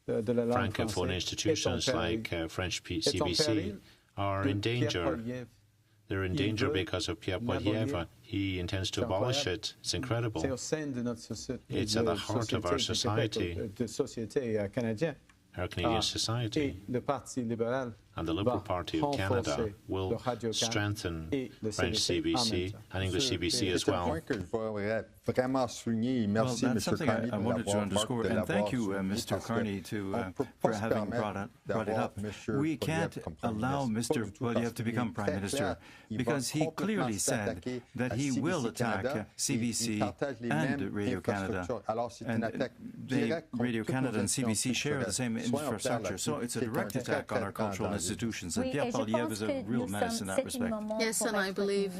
de la langue Francophone institutions like French CBC are in danger. They're in danger because of Pierre Poilievre. He intends to abolish it. It's incredible. It's at the heart of our society, our Canadian society. And the Liberal Party of Canada will strengthen French CBC and English CBC as well. Well, that's something I wanted to underscore, and thank you, Mr. Carney, for having brought it up. We can't allow Mr. Poilievre to become Prime Minister because he clearly said that he will attack CBC and Radio-Canada. And Radio-Canada and CBC share the same infrastructure, so it's a direct attack on our cultural institutions. And Pierre Poilievre is a real menace in that respect. Yes, and I believe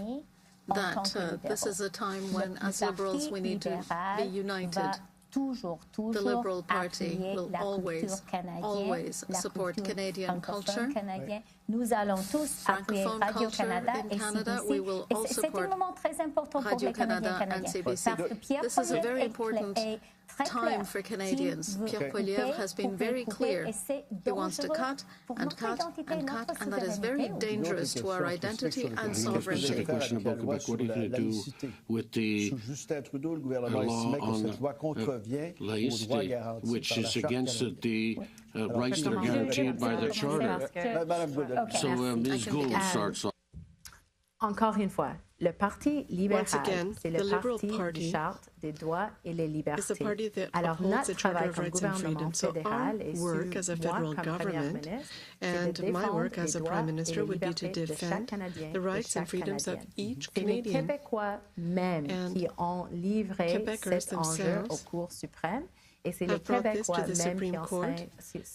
that this is a time when, as Liberals, we need to be united. The Liberal Party will always support Canadian culture. Francophone culture in Canada, we will all support Radio-Canada and CBC. This is a very important time for Canadians. Pierre Poilievre has been very clear. He wants to cut and cut and cut, and that is very dangerous to our identity and sovereignty. Question about Quebec. What are you going to do with the law on laïcité, which is against the rights that are guaranteed by the Charter? So Ms. Gould starts off. Encore une fois, le Parti libéral, c'est le parti du Charte des droits et les libertés. Alors, notre travail comme gouvernement fédéral et moi comme première ministre, c'est de défendre les droits et les libertés de chaque Canadien et chaque Canadienne. C'est les Québécois même qui ont livré cet enjeu aux cours suprêmes. Et c'est les Québécois même qui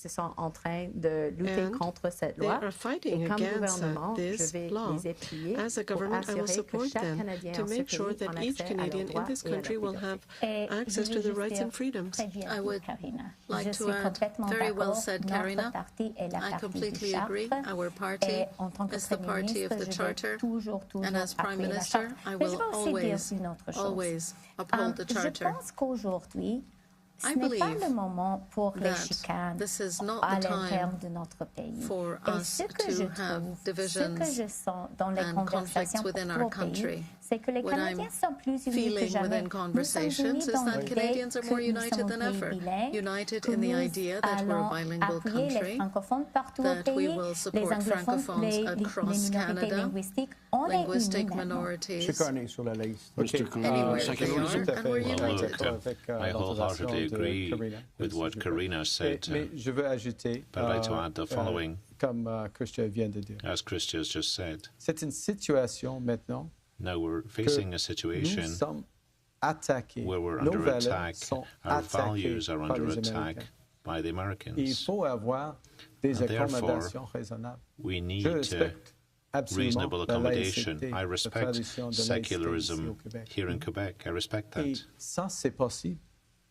sont en train de lutter contre cette loi. Et comme gouvernement, je vais les appuyer pour assurer que chaque Canadien en ce pays a accès à leurs droits et à leurs libertés. I would like to add, very well said, Karina. I completely agree. Our party is the party of the Charter, and as Prime Minister, I will always uphold the Charter. Ce n'est pas le moment pour les chicanes à l'interne de notre pays. Et ce que je trouve, ce que je sens dans les conversations pour pays, c'est que les Canadiens sont plus unis que jamais. Nous sommes unis dans l'idée que nous sommes un pays bilingue, que nous allons appuyer les francophones partout au pays, les anglophones, les minorités linguistiques. On est unis maintenant. M. Carney sur la liste. Mr. I wholeheartedly agree with what Karina said, mais je veux ajouter, but I'd like to add the following, comme Chrystia vient de dire. as Chrystia has just said. C'est une situation maintenant. Now we're facing a situation where we're under attack. Our values are under attack by the Americans. Il faut avoir des accommodations raisonnables. We need reasonable accommodation. I respect secularism here in Quebec. I respect that. Et ça, c'est possible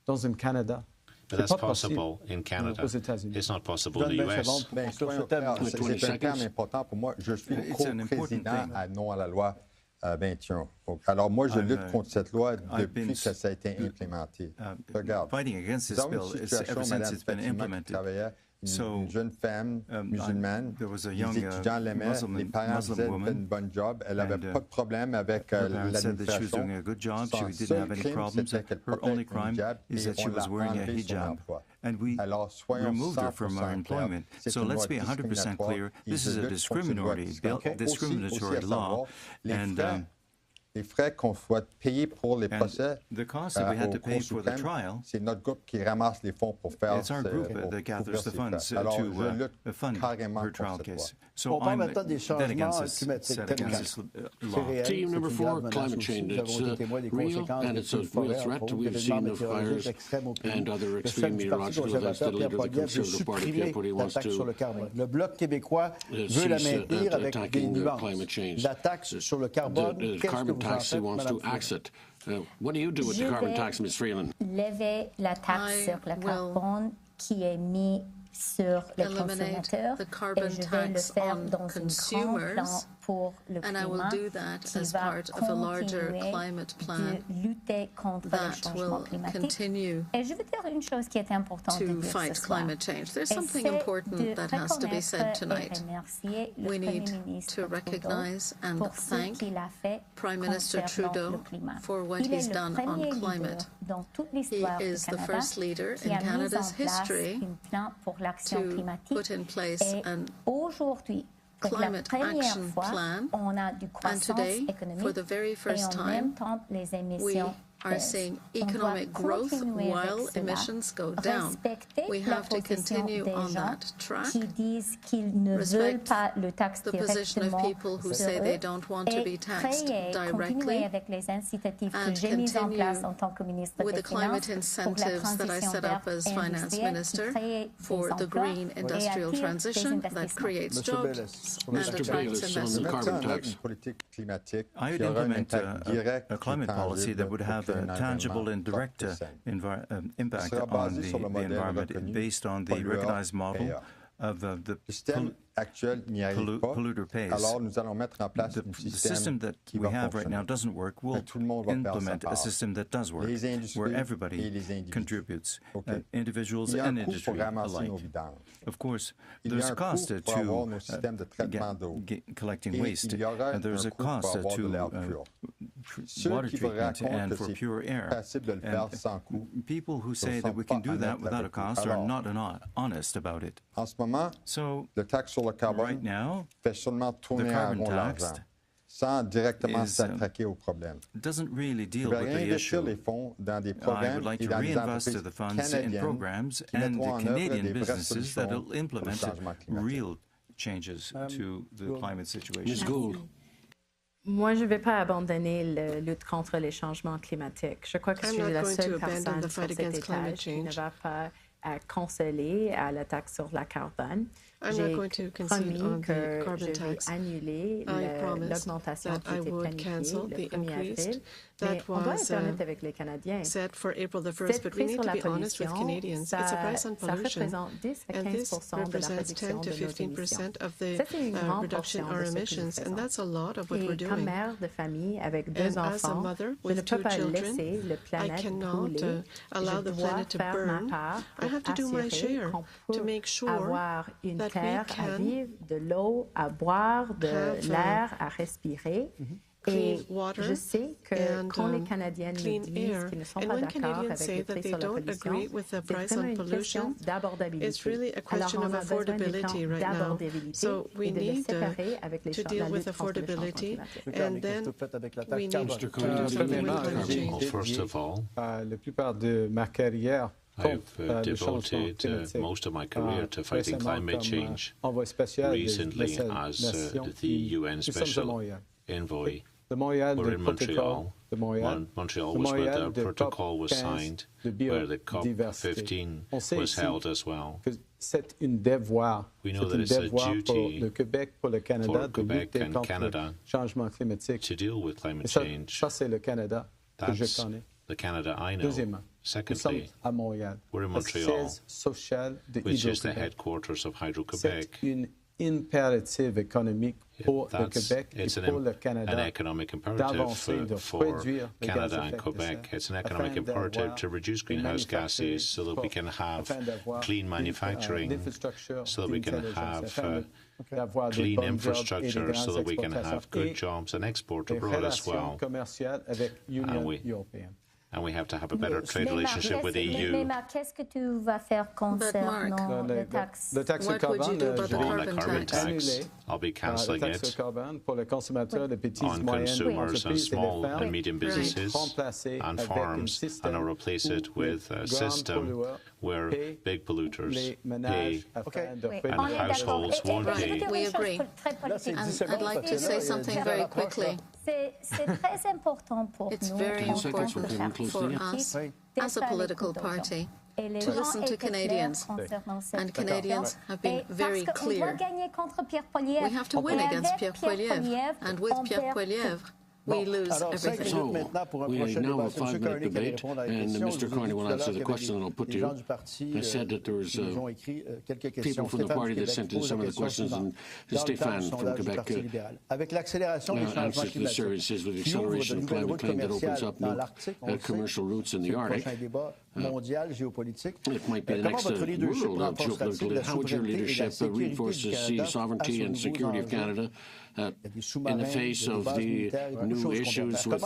dans un Canada. But that's possible in Canada. It's not possible in the US. C'est un terme important pour moi. Je suis co-président à Non à la loi 21. Alors moi, je lutte contre cette loi depuis que ça a été implémenté. Regarde, fighting against this bill ever since it's been implemented. Une jeune femme musulmane, les étudiants l'aimaient, les parents disaient qu'elle fait une bonne job, elle n'avait pas de problème avec l'administration. Son seul crime, c'était qu'elle portait un hijab et on l'a enlevé son emploi. Alors soyons 100% clairs. So let's be 100% clear. This is a discriminatory law, and les frais qu'on souhaite payer pour les procès the cost that we had to pay for the trial, c'est notre groupe qui ramasse les fonds pour faire it's our group that gathers the funds Alors, to je lutte fund carrément her trial contre case. On parle maintenant des changements climatiques. Team number 4, climate change. It's real and it's a real threat. We've seen the fires and other extreme meteorological events that the leader of the Conservative Party, Pierre Poilievre, wants to Le Bloc québécois veut la maintenir avec des nuances. La taxe sur le carbone, qu'est-ce que vous en faites, Mme Freeland? What do you do with the carbon tax, Ms. Freeland? Lever la taxe sur le carbone qui est mise sur les consommateurs et je vais le faire dans un grand plan pour le climat qui va continuer de lutter contre le changement climatique. Et je veux dire une chose qui est importante de dire ce soir. Et c'est de reconnaître et remercier le Premier ministre Trudeau pour ce qu'il a fait concernant le climat. Il est le premier leader dans toute l'histoire du Canada qui a mis en place un plan pour l'action climatique. Et aujourd'hui, pour la première fois, on a du croissance économique et en même temps, les émissions are seeing economic growth while emissions go down. We have to continue on that track. Respect the position of people who say they don't want to be taxed directly, and continue with the climate incentives that I set up as finance minister for the green industrial transition that creates jobs and attracts investment. I would implement a climate policy that would have a tangible and direct impact on the environment based on the recognized model of the polluter pays. The system that we have right now doesn't work. We'll implement a system that does work, where everybody contributes, individuals and industry alike. Of course, there's a cost to collecting waste, and there's a cost to water treatment and for pure air. And people who say that we can do that without a cost are not honest about it. So right now, the carbon tax doesn't really deal with the issue. I would like to reinvest the funds in programs and the Canadian businesses that will implement real changes to the climate situation. Ms. Gould. Moi, je ne vais pas abandonner la lutte contre les changements climatiques. Je crois que je suis la seule personne sur cet étage qui ne va pas canceller la taxe sur la carbone. J'ai promis que je vais annuler l'augmentation qui était planifiée le 1er avril. Mais on doit être honnête avec les Canadiens. Cette prix sur la pollution, ça représente 10 à 15 de la réduction de nos émissions. Ça, c'est une grande portion de ce que nous faisons. Et comme mère de famille avec 2 enfants, je ne peux pas laisser la planète brûler. Je dois faire ma part pour assurer qu'on peut avoir une terre à vivre, de l'eau à boire, de l'air à respirer. Et je sais que quand les Canadiens nous disent qu'ils ne sont pas d'accord avec le prix sur la pollution, c'est vraiment une question d'abordabilité. Alors on a besoin du temps d'abordabilité et de les séparer avec les la lutte contre le changement climatique. First of all, la plupart de ma carrière I've devoted most of my career to fighting climate change. Recently, as the UN Special Envoy, we're in Montreal. Montreal was where the protocol was signed, where the COP15 was held as well. We know that it's a duty for Quebec and Canada to deal with climate change. That's the Canada I know. Secondly, we're in Montreal, which is the headquarters of Hydro-Quebec. It's an economic imperative for Canada and Quebec. It's an economic imperative to reduce greenhouse gases so that we can have clean manufacturing, so that we can have clean infrastructure, so that we can have good jobs and export abroad as well. And we have to have a better trade relationship with the EU. Mais Mark, qu'est-ce que tu vas faire concernant le taxe? What would you do about the carbon tax? I'll be cancelling it on consumers and small and medium businesses and farms, and I'll replace it with a system where big polluters pay and households won't pay. We agree. And I'd like to say something very quickly. It's very important for us as a political party to listen to Canadians. And Canadians have been very clear. We have to win against Pierre Poilievre. And with Pierre Poilievre, we lose everything. So, we now have a 5-minute debate, and Mr. Carney will answer the question that I'll put to you. I said that there was people from the party that sent in some of the questions, and Stéphane from Quebec answered the services with the acceleration of climate claim that opens up new commercial routes in the Arctic. It might be the next world geopolitical. How would your leadership reinforce the sovereignty and security of Canada in the face of the new issues with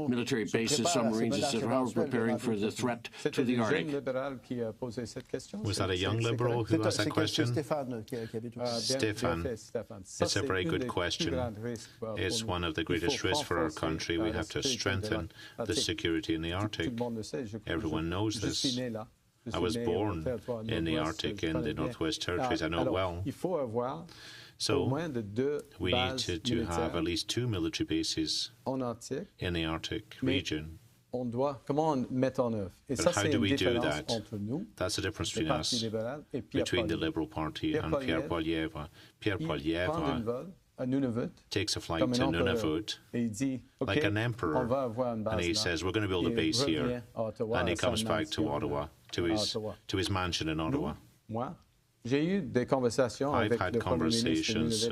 military bases, submarines, etc.? How are we preparing for the threat to the Arctic? Was that a young liberal who asked that question? Stefan, it's a very good question. It's one of the greatest risks for our country. We have to strengthen the security in the Arctic. Everyone knows this. I was born in the Arctic, in the Northwest Territories. I know it well. So we need to have at least 2 military bases in the Arctic region. But how do we do that? That's the difference between us, between the Liberal Party and Pierre Poilievre. Pierre Poilievre takes a flight to Nunavut like an emperor, and he says, we're going to build a base here, and he comes back to Ottawa, to his mansion in Ottawa. I've had conversations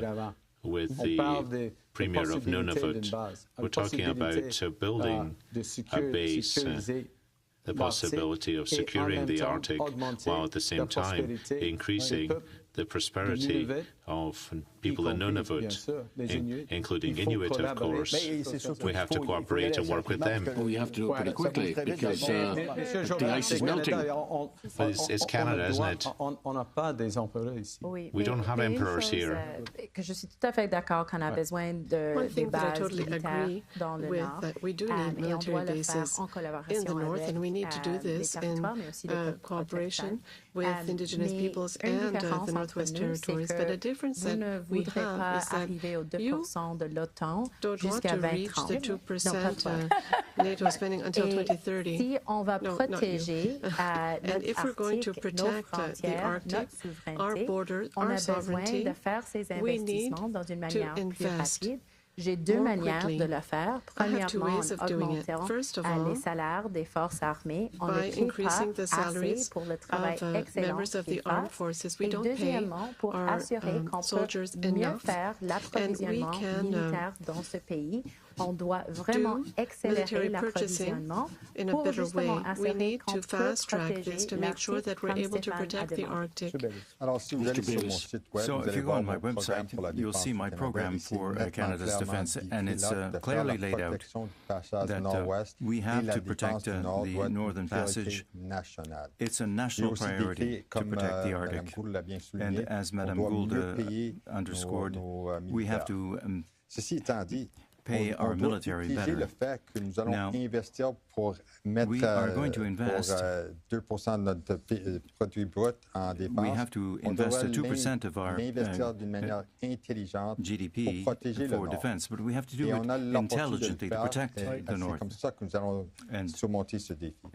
with the Premier of Nunavut. We're talking about building a base, the possibility of securing the Arctic, while at the same time increasing the prosperity of people in Nunavut, including Inuit, of course. We have to cooperate and work with them. Well, we have to do it pretty quickly because the ice is melting. But it's Canada, isn't it? We don't have emperors here. Je suis tout à fait d'accord qu'on a besoin de bases militaires dans le Nord. We do need military bases in the North, and we need to do this in cooperation with Indigenous peoples and the Northwest Territories. But a difference that we have is that you don't want to reach the 2% NATO spending until 2030. And if we're going to protect the Arctic, our borders, our sovereignty, we need to invest. J'ai deux manières de le faire. Premièrement, en augmentant les salaires des forces armées. On ne crée pas assez pour le travail excellent qu'ils fassent. Et deuxièmement, pour assurer qu'on peut mieux faire l'approvisionnement militaire dans ce pays, on doit vraiment accélérer l'approvisionnement pour justement assurer qu'on peut protéger l'Arctique comme c'est Arctic. Alors, si vous allez sur mon site web, so if you go on my website, you'll see my program for Canada's defense, and it's clearly laid out that we have to protect the Northern Passage. It's a national priority to protect the Arctic. And as Madame Gould underscored, we have to pay our military better. Now, we are going to invest. We have to invest 2% of our GDP for defense, but we have to do it intelligently to protect the North.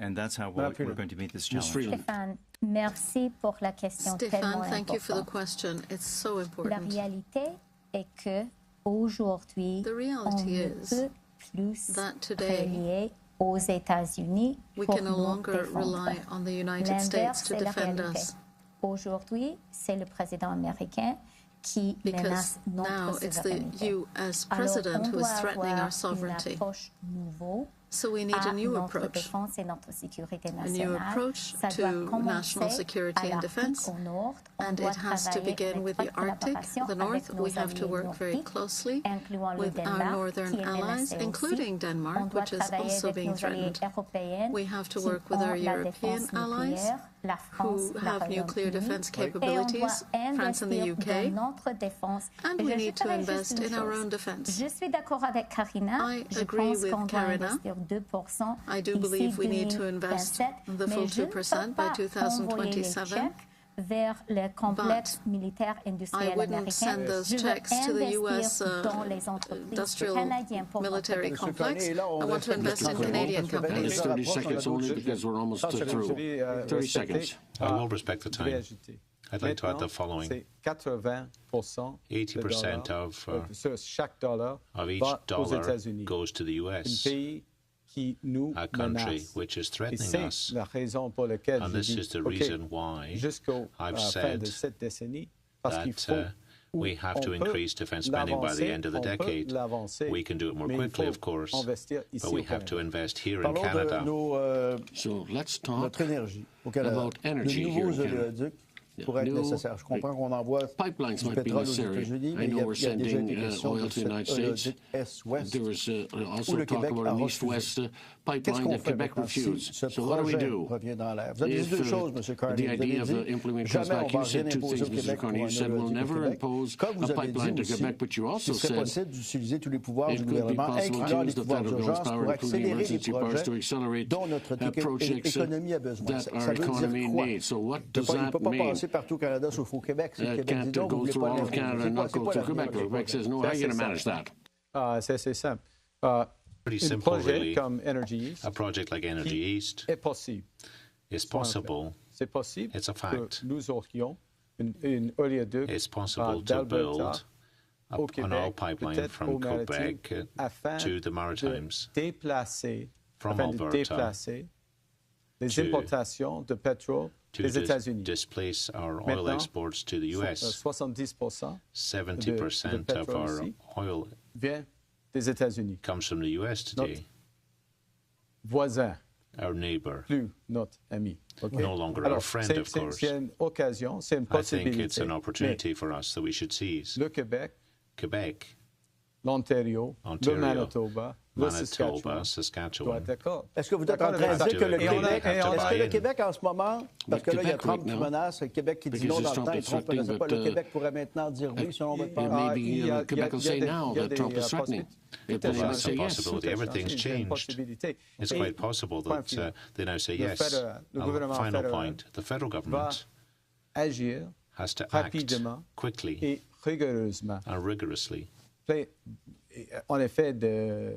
And that's how we're going to meet this challenge. Stéphane, merci pour la question tellement importante. Thank you for the question. It's so important. La réalité est que aujourd'hui, on ne peut plus relier aux États-Unis pour nous défendre. L'inverse, c'est la réalité. Aujourd'hui, c'est le président américain qui menace notre souveraineté. Alors, on doit avoir une approche nouvelle. So we need a new approach, national security and defense, and it has to begin with the Arctic, the North. We have to work very closely with our northern allies, including Denmark, which is also being threatened. We have to work with our European allies, who have nuclear defense capabilities, France and the UK, and we need to invest in our own defense. I agree with Karina. I do believe we need to invest the full 2% by 2027. Vers le complexe militaire industriel américain. Je veux investir dans les entreprises canadiennes pour military complex. I want to invest in Canadian companies. 30 seconds only because we're almost through. 30 seconds. I will respect the time. I'd like to add the following. 80% of each dollar goes to the U.S., a country which is threatening us. And this is the reason why I've said that we have to increase defense spending by the end of the decade. We can do it more quickly, of course, but we have to invest here in Canada. So let's talk about energy here in Canada. Pour être nécessaire. Je comprends qu'on envoie du pétrole aux États-Unis, mais il y a déjà été question de ce est-ouest, there was also talk about an east-west pipeline that Quebec refused. So what do we do? Vous avez dit deux choses, M. Carney. The idea of implementing comes back, you said two things, Mr. Carney. You said we'll never impose a pipeline to Quebec, but you also said d'utiliser tous les pouvoirs du it could be gouvernement, possible to incluant les use the pouvoirs federal government's d'urgence power, pour including accélérer les emergency powers, to projets accelerate dont notre projects économie a besoin. that Ça our veut dire economy quoi? needs. So what Il does ne that peut pas mean? passer partout au Canada, sauf au Québec. Si le Québec dit Can't non, vous go voulez through pas all of Canada and not go through Quebec. Quebec says no. How are you going to manage that? C'est simple. Pretty simple, really. A project like Energy East is possible. It's a fact. It's possible to build an oil pipeline from Quebec to the Maritimes, from Alberta, to displace our oil exports to the U.S. 70% of our oil comes from the U.S. today. Our neighbor, no longer our friend, of course. I think it's an opportunity for us that we should seize. Quebec l'Ontario, le Manitoba, le Saskatchewan doit être d'accord. Est-ce que vous êtes en train de dire que le Québec, en ce moment, parce que là, il y a Trump qui menace, le Québec qui dit non dans le temps, et Trump ne menace pas, le Québec pourrait maintenant dire oui, selon votre part? Il y a des possibilités. Everything's changed. It's quite possible that they now say yes. Final point, the federal government agir has to act rapidement quickly et rigoureusement. And rigorously. En effet, de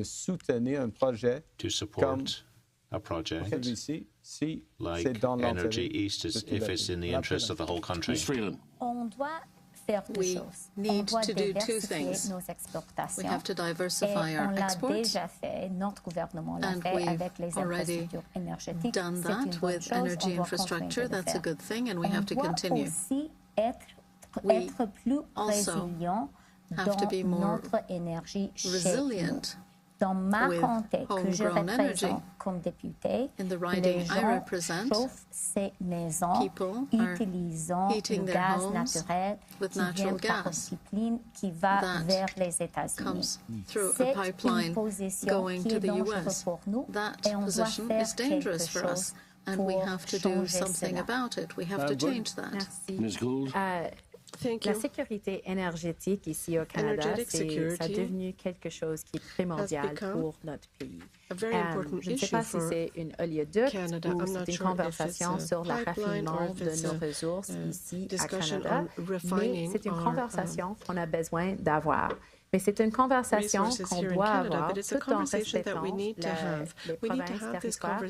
soutenir un projet to support a project si like c'est dans Energy East if it's in the interest of the whole country. Ms. Freeland. On doit faire deux choses. On doit diversifier nos exportations. We have to diversify our exports. On l'a déjà fait, notre gouvernement l'a fait avec les infrastructures énergétiques. Done that with energy infrastructure. That's a good thing, and we have to continue. On doit aussi être plus résilient dans notre énergie chez nous. Dans ma comté que je représente comme députée, les gens chauffent ces maisons utilisant du gaz naturel qui vient par une pipeline qui va vers les États-Unis. C'est une position qui est dangereuse pour nous et on doit faire quelque chose pour changer cela. Ms. Gould. La sécurité énergétique ici au Canada, ça est devenu quelque chose qui est primordial pour notre pays. Je ne sais pas si c'est une oléoduc ou c'est une conversation sur le raffinement de nos ressources ici à Canada, mais c'est une conversation qu'on a besoin d'avoir. Mais c'est une conversation qu'on doit avoir tout en respectant les provinces, territoires et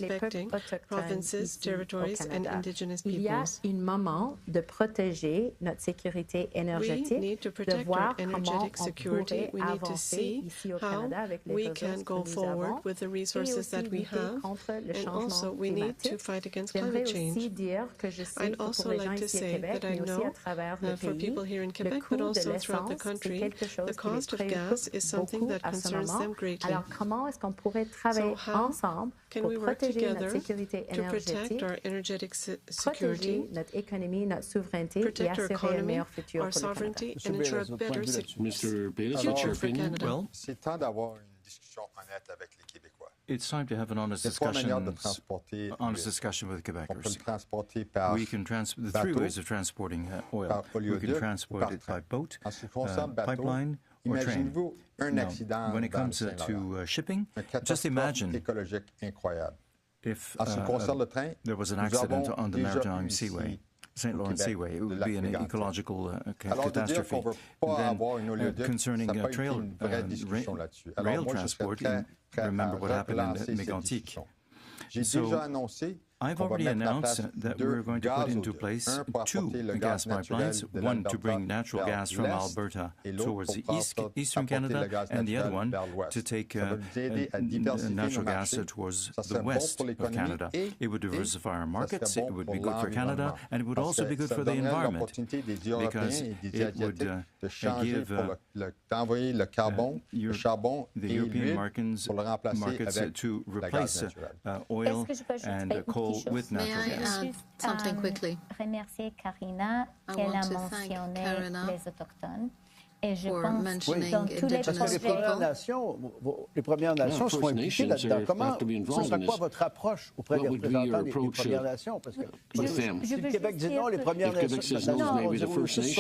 les peuples autochtones ici au Canada. Il y a un moment de protéger notre sécurité énergétique, de voir comment on pourrait avancer ici au Canada avec les ressources que nous avons et aussi lutter contre le changement climatique. J'aimerais aussi dire que je sais que pour les gens ici au Québec, mais aussi à travers le pays, le coût de l'essence, the cost of gas is something that concerns them greatly. Alors, comment est-ce qu'on pourrait travailler ensemble pour protéger notre sécurité énergétique, protéger notre économie, notre souveraineté et assurer un meilleur futur pour le Canada? Mr. Baylis, what's your opinion? Well, c'est temps d'avoir une discussion honnête avec les Québécois. It's time to have an honest discussion with Quebecers. We can the three ways of transporting oil. We can transport it by boat, pipeline, or train. Now, when it comes to shipping, just imagine if there was an accident on the Maritime Seaway. St. Lawrence Seaway, it would be an ecological catastrophe. And then concerning rail transport, remember what happened in Mégantic. So I've already announced that we're going to put into place two gas pipelines, one to bring natural gas from Alberta towards the eastern Canada, and the other one to take natural gas towards the west of Canada. It would diversify our markets, it would be good for Canada, and it would also be good for the environment, because it would give the European markets to replace oil and coal with natural gas. May I add something quickly? Remercier Karina qu'elle a mentionné les autochtones. Et je pense que dans tous les Premières Nations seront impliquées là-dedans. Comment, ce sera quoi votre approche auprès des représentants des Premières Nations? Parce que si le Québec dit non, les Premières Nations sont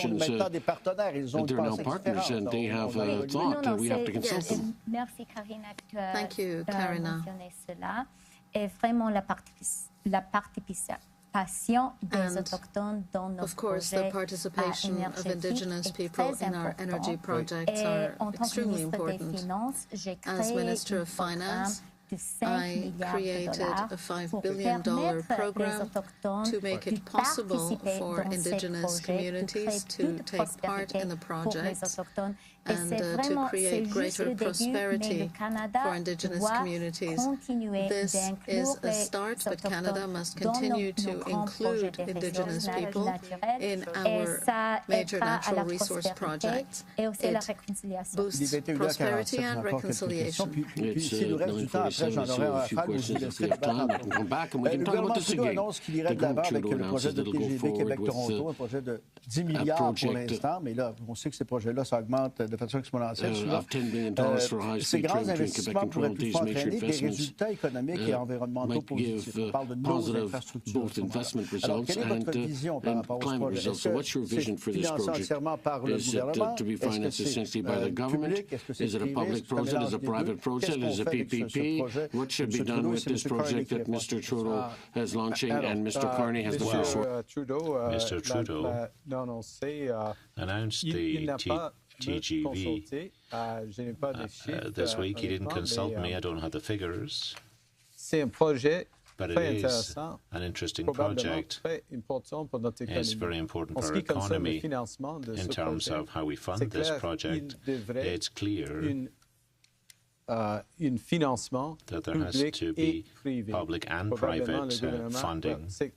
maintenant des partenaires, ils ont une pensée différente. Merci Karina que tu as mentionné cela. Et vraiment la participation des autochtones dans nos projets énergétiques est très importante. Et en tant que ministre des Finances, j'ai créé un programme de 5 milliards de dollars pour permettre les autochtones de participer dans ces projets, de créer toute prospérité pour les autochtones. Et c'est vraiment, c'est juste le début, mais le Canada doit continuer d'inclure les autochtones dans nos projets de ressources naturelles, et ça aidera à la prospérité et aussi à la réconciliation. Prosperity and reconciliation. Puis, s'il nous reste du temps après, j'en aurai un rafale, vous y laisserez le gouvernement Trudeau annonce qu'il irait de l'avant avec le projet de TGV Québec-Toronto, un projet de 10 milliards pour l'instant, mais là, on sait que ces projets-là s'augmentent de façon exponentielle. Ces grands investissements pourraient toutefois entraîner des résultats économiques et environnementaux positifs. On parle de nos infrastructures. Alors, quelle est votre vision par rapport à ce projet? Est-ce que c'est financé entièrement par le gouvernement? Est-ce que c'est public? Est-ce que c'est privé? Est-ce que c'est un mélange des deux? Qu'est-ce qu'on fait avec ce projet? What should be done with this project that Mr. Trudeau is launching, and Mr. Carney has the first word. Mr. Trudeau announced the TGV this week. He didn't consult me. I don't have the figures. But it is an interesting project. It's very important for our economy in terms of how we fund this project. It's clear that there has to be public and private funding. It's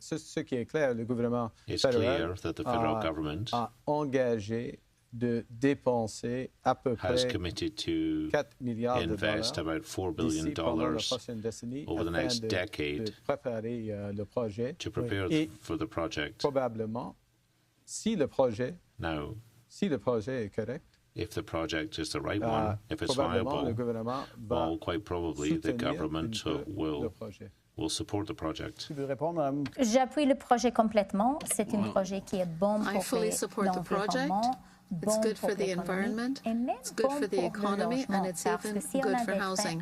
clear that the federal government has committed to invest about $4 billion over the next decade to prepare for the project. Now, if the project is the right one, if it's viable, well, quite probably the government will support the project. J'appuie le projet complètement. C'est un projet qui est bon pour l'environnement. It's good for the environment, it's good for the economy, and it's even good for housing.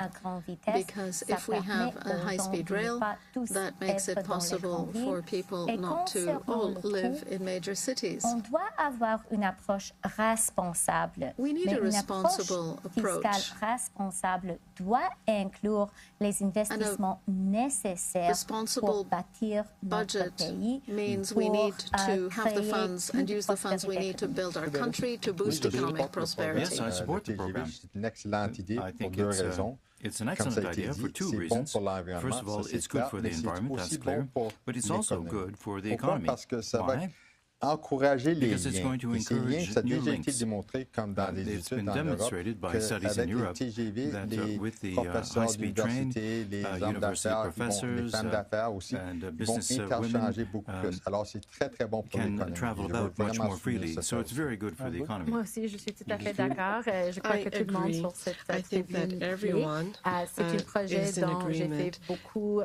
Because if we have a high-speed rail, that makes it possible for people not to all live in major cities. On doit avoir une approche responsable. We need a responsible approach. Fiscale responsable doit inclure les investissements nécessaires pour bâtir notre pays. Means we need to have the funds and use the funds we need to build our country, to boost economic prosperity. Yes, I support the program. C'est une excellente idée pour deux raisons. It's an excellent idea for two reasons. First of all, it's good for the environment, that's clear, but it's also good for the economy. Why? Encourager les Because it's going to encourage new links. It's been demonstrated by studies in Europe that with the high-speed train, university professors and business women can travel about much more freely. So it's very good for the economy. Moi aussi, je suis tout à fait d'accord. Je crois que tout le monde sur cette tribune c'est un projet dont j'ai fait beaucoup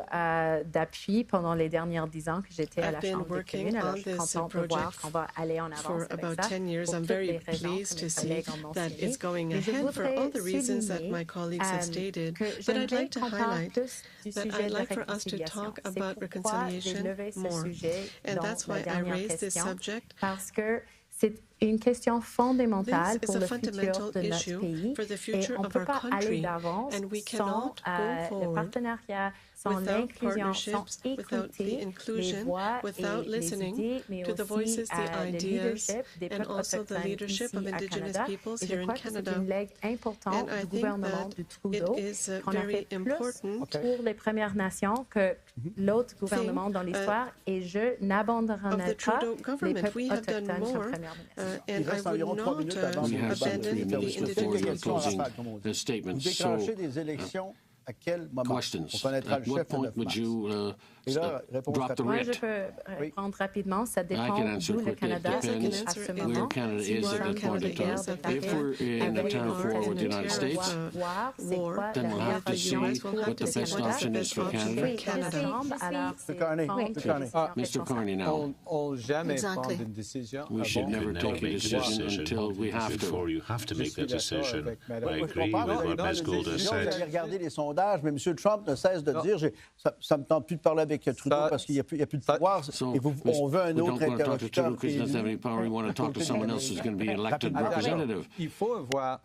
d'appui pendant les dernières 10 ans que j'étais à la Chambre des communes. Alors, je suis contente de voir qu'on va aller en avance avec ça. For about 10 years, I'm very pleased to see that it's going ahead for all the reasons that my colleagues have stated. But I'd like to highlight that I'd like for us to talk about reconciliation more. And that's why I raised this subject. Parce que c'est une question fondamentale pour le futur de notre pays et on ne peut pas aller d'avance sans le partenariat, sans l'inclusion, sans écouter les voix et les idées, mais aussi le leadership des peuples autochtones ici à Canada. Et je crois que c'est une legs importante du gouvernement de Trudeau qu'on a fait plus pour les Premières Nations que l'autre gouvernement dans l'histoire et je n'abandonnerai pas les peuples autochtones comme Première ministre. And I would not abandon the indigenous peoples. Statements. À quel moment? Questions. On connaîtra le chef what point would you drop the Moi, writ? je peux répondre rapidement. Ça dépend d'où le Canada est à ce moment. Where Canada is at that point in time. If we're in a time of war with the United States, then we'll have to see what the best option is for Canada. Mr. Carney, now. We should never take a decision until we have to. Before you have to make that decision. I agree with what Ms. Gould has said. Regardez les sondages, mais M. Trump ne cesse de dire ça ne me tente plus de parler avec Trudeau parce qu'il n'y a plus de pouvoir. Et on veut un autre interlocuteur. Il faut avoir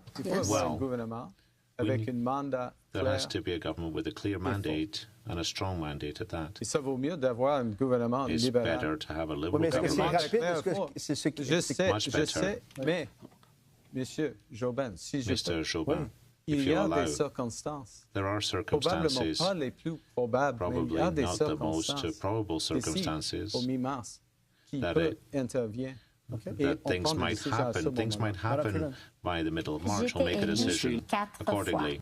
un gouvernement avec un mandat. There has to be a government with a clear mandate and a strong mandate at that. Et ça vaut mieux d'avoir un gouvernement libéral. It's better to have a liberal government. Je sais, mais Monsieur Jobin, si je peux... Il y a des circonstances. There are circumstances, probablement pas les plus probables, mais il y a des not the most probable circumstances au mi-mars qui peut intervenir. That things might happen. Things might happen by the middle of March. We'll make a decision accordingly.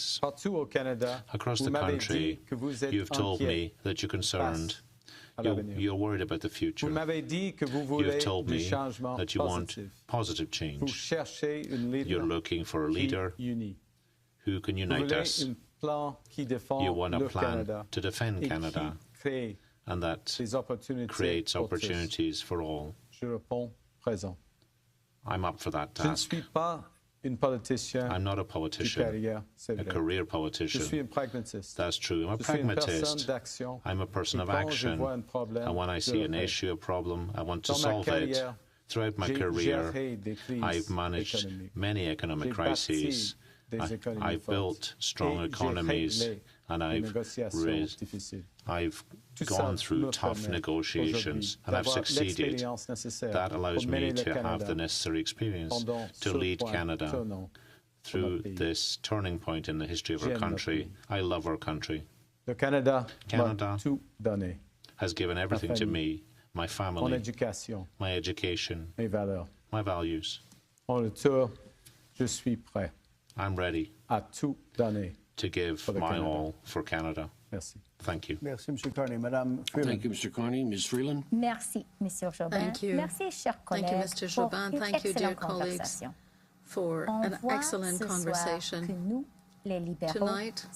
Canadians across the country, you've told me that you're concerned. You're worried about the future. You've told me that you want positive change. You're looking for a leader who can unite us. You want a plan to defend Canada, and that creates opportunities for all. I'm up for that task. I'm not a politician, a career politician. That's true. I'm a pragmatist. I'm a person of action. And when I see an issue, a problem, I want to solve it. Throughout my career, I've managed many economic crises. I've built strong economies, and I've gone through tough negotiations, and I've succeeded. That allows me to have the necessary experience to lead Canada through this turning point in the history of our country. I love our country. Canada has given everything to me, my family, my education, my values. I'm ready to give my all for Canada. Thank you. Merci, Mr. Carney. Madame Freeland. Thank you, Mr. Carney. Ms. Freeland. Merci, Monsieur Jobin. Thank you. Merci, chers collègues. Thank you, Mr. Jobin. Thank you, dear colleagues, for an excellent conversation. Tonight,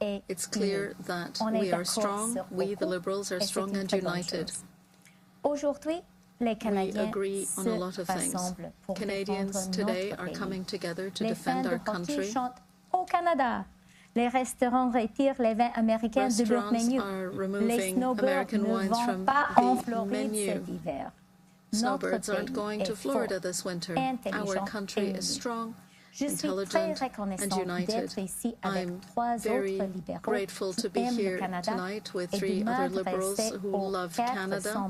it's clear that we are strong. We, the Liberals, are strong and united. We agree on a lot of things. Canadians today are coming together to defend our country. Les restaurants retirent les vins américains de leur menu. Les snowbirds ne vont pas en Floride cet hiver. Snowbirds aren't going to Florida this winter. Our country is strong, intelligent, and united. I'm very grateful to be here tonight with 3 other Liberals who love Canada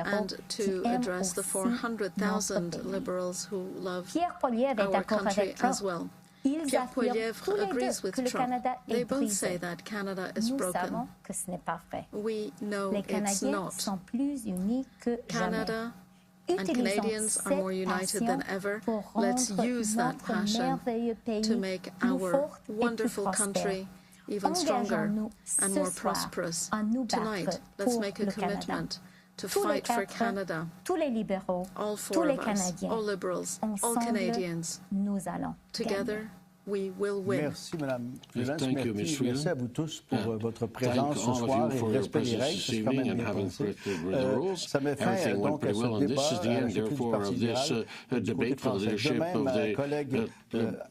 and to address the 400,000 Liberals who love our country as well. Pierre Poilievre agrees with Trump. They both say that Canada is broken. We know it's not. Canada and Canadians are more united than ever. Let's use that passion to make our wonderful country even stronger and more prosperous. Tonight, let's make a commitment to fight for Canada. All 4 of us, all Liberals, all Canadians. Together, we will win. Merci, Madame Freeland. Merci à vous tous pour votre présence ce soir et respect des règles. C'est quand même bien passé. Ça met fin donc à ce débat à la chefferie du Parti libéral du côté français. Demain, ma collègue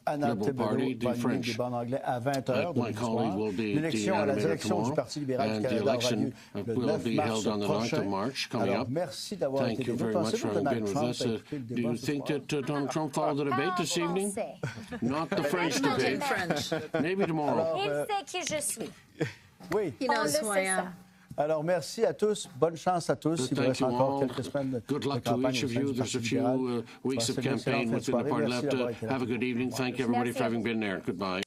Anna Thibodeau va animer le débat en anglais à 20h de ce soir. L'élection à la direction du Parti libéral du Canada aura lieu le 9 mars prochain. Alors, merci d'avoir été là. Pensez-vous que Donald Trump a écouté le débat ce soir? Do you think that Donald Trump followed the debate this evening? Not the French debate. Maybe tomorrow. Il sait qui je suis. Oui. He knows who I am. Alors, merci à tous. Bonne chance à tous. Il vous reste encore quelques semaines de Good luck to each of you. There's a few weeks of campaign within the party left. Have a good evening. Thank you, everybody, for having been there. Goodbye.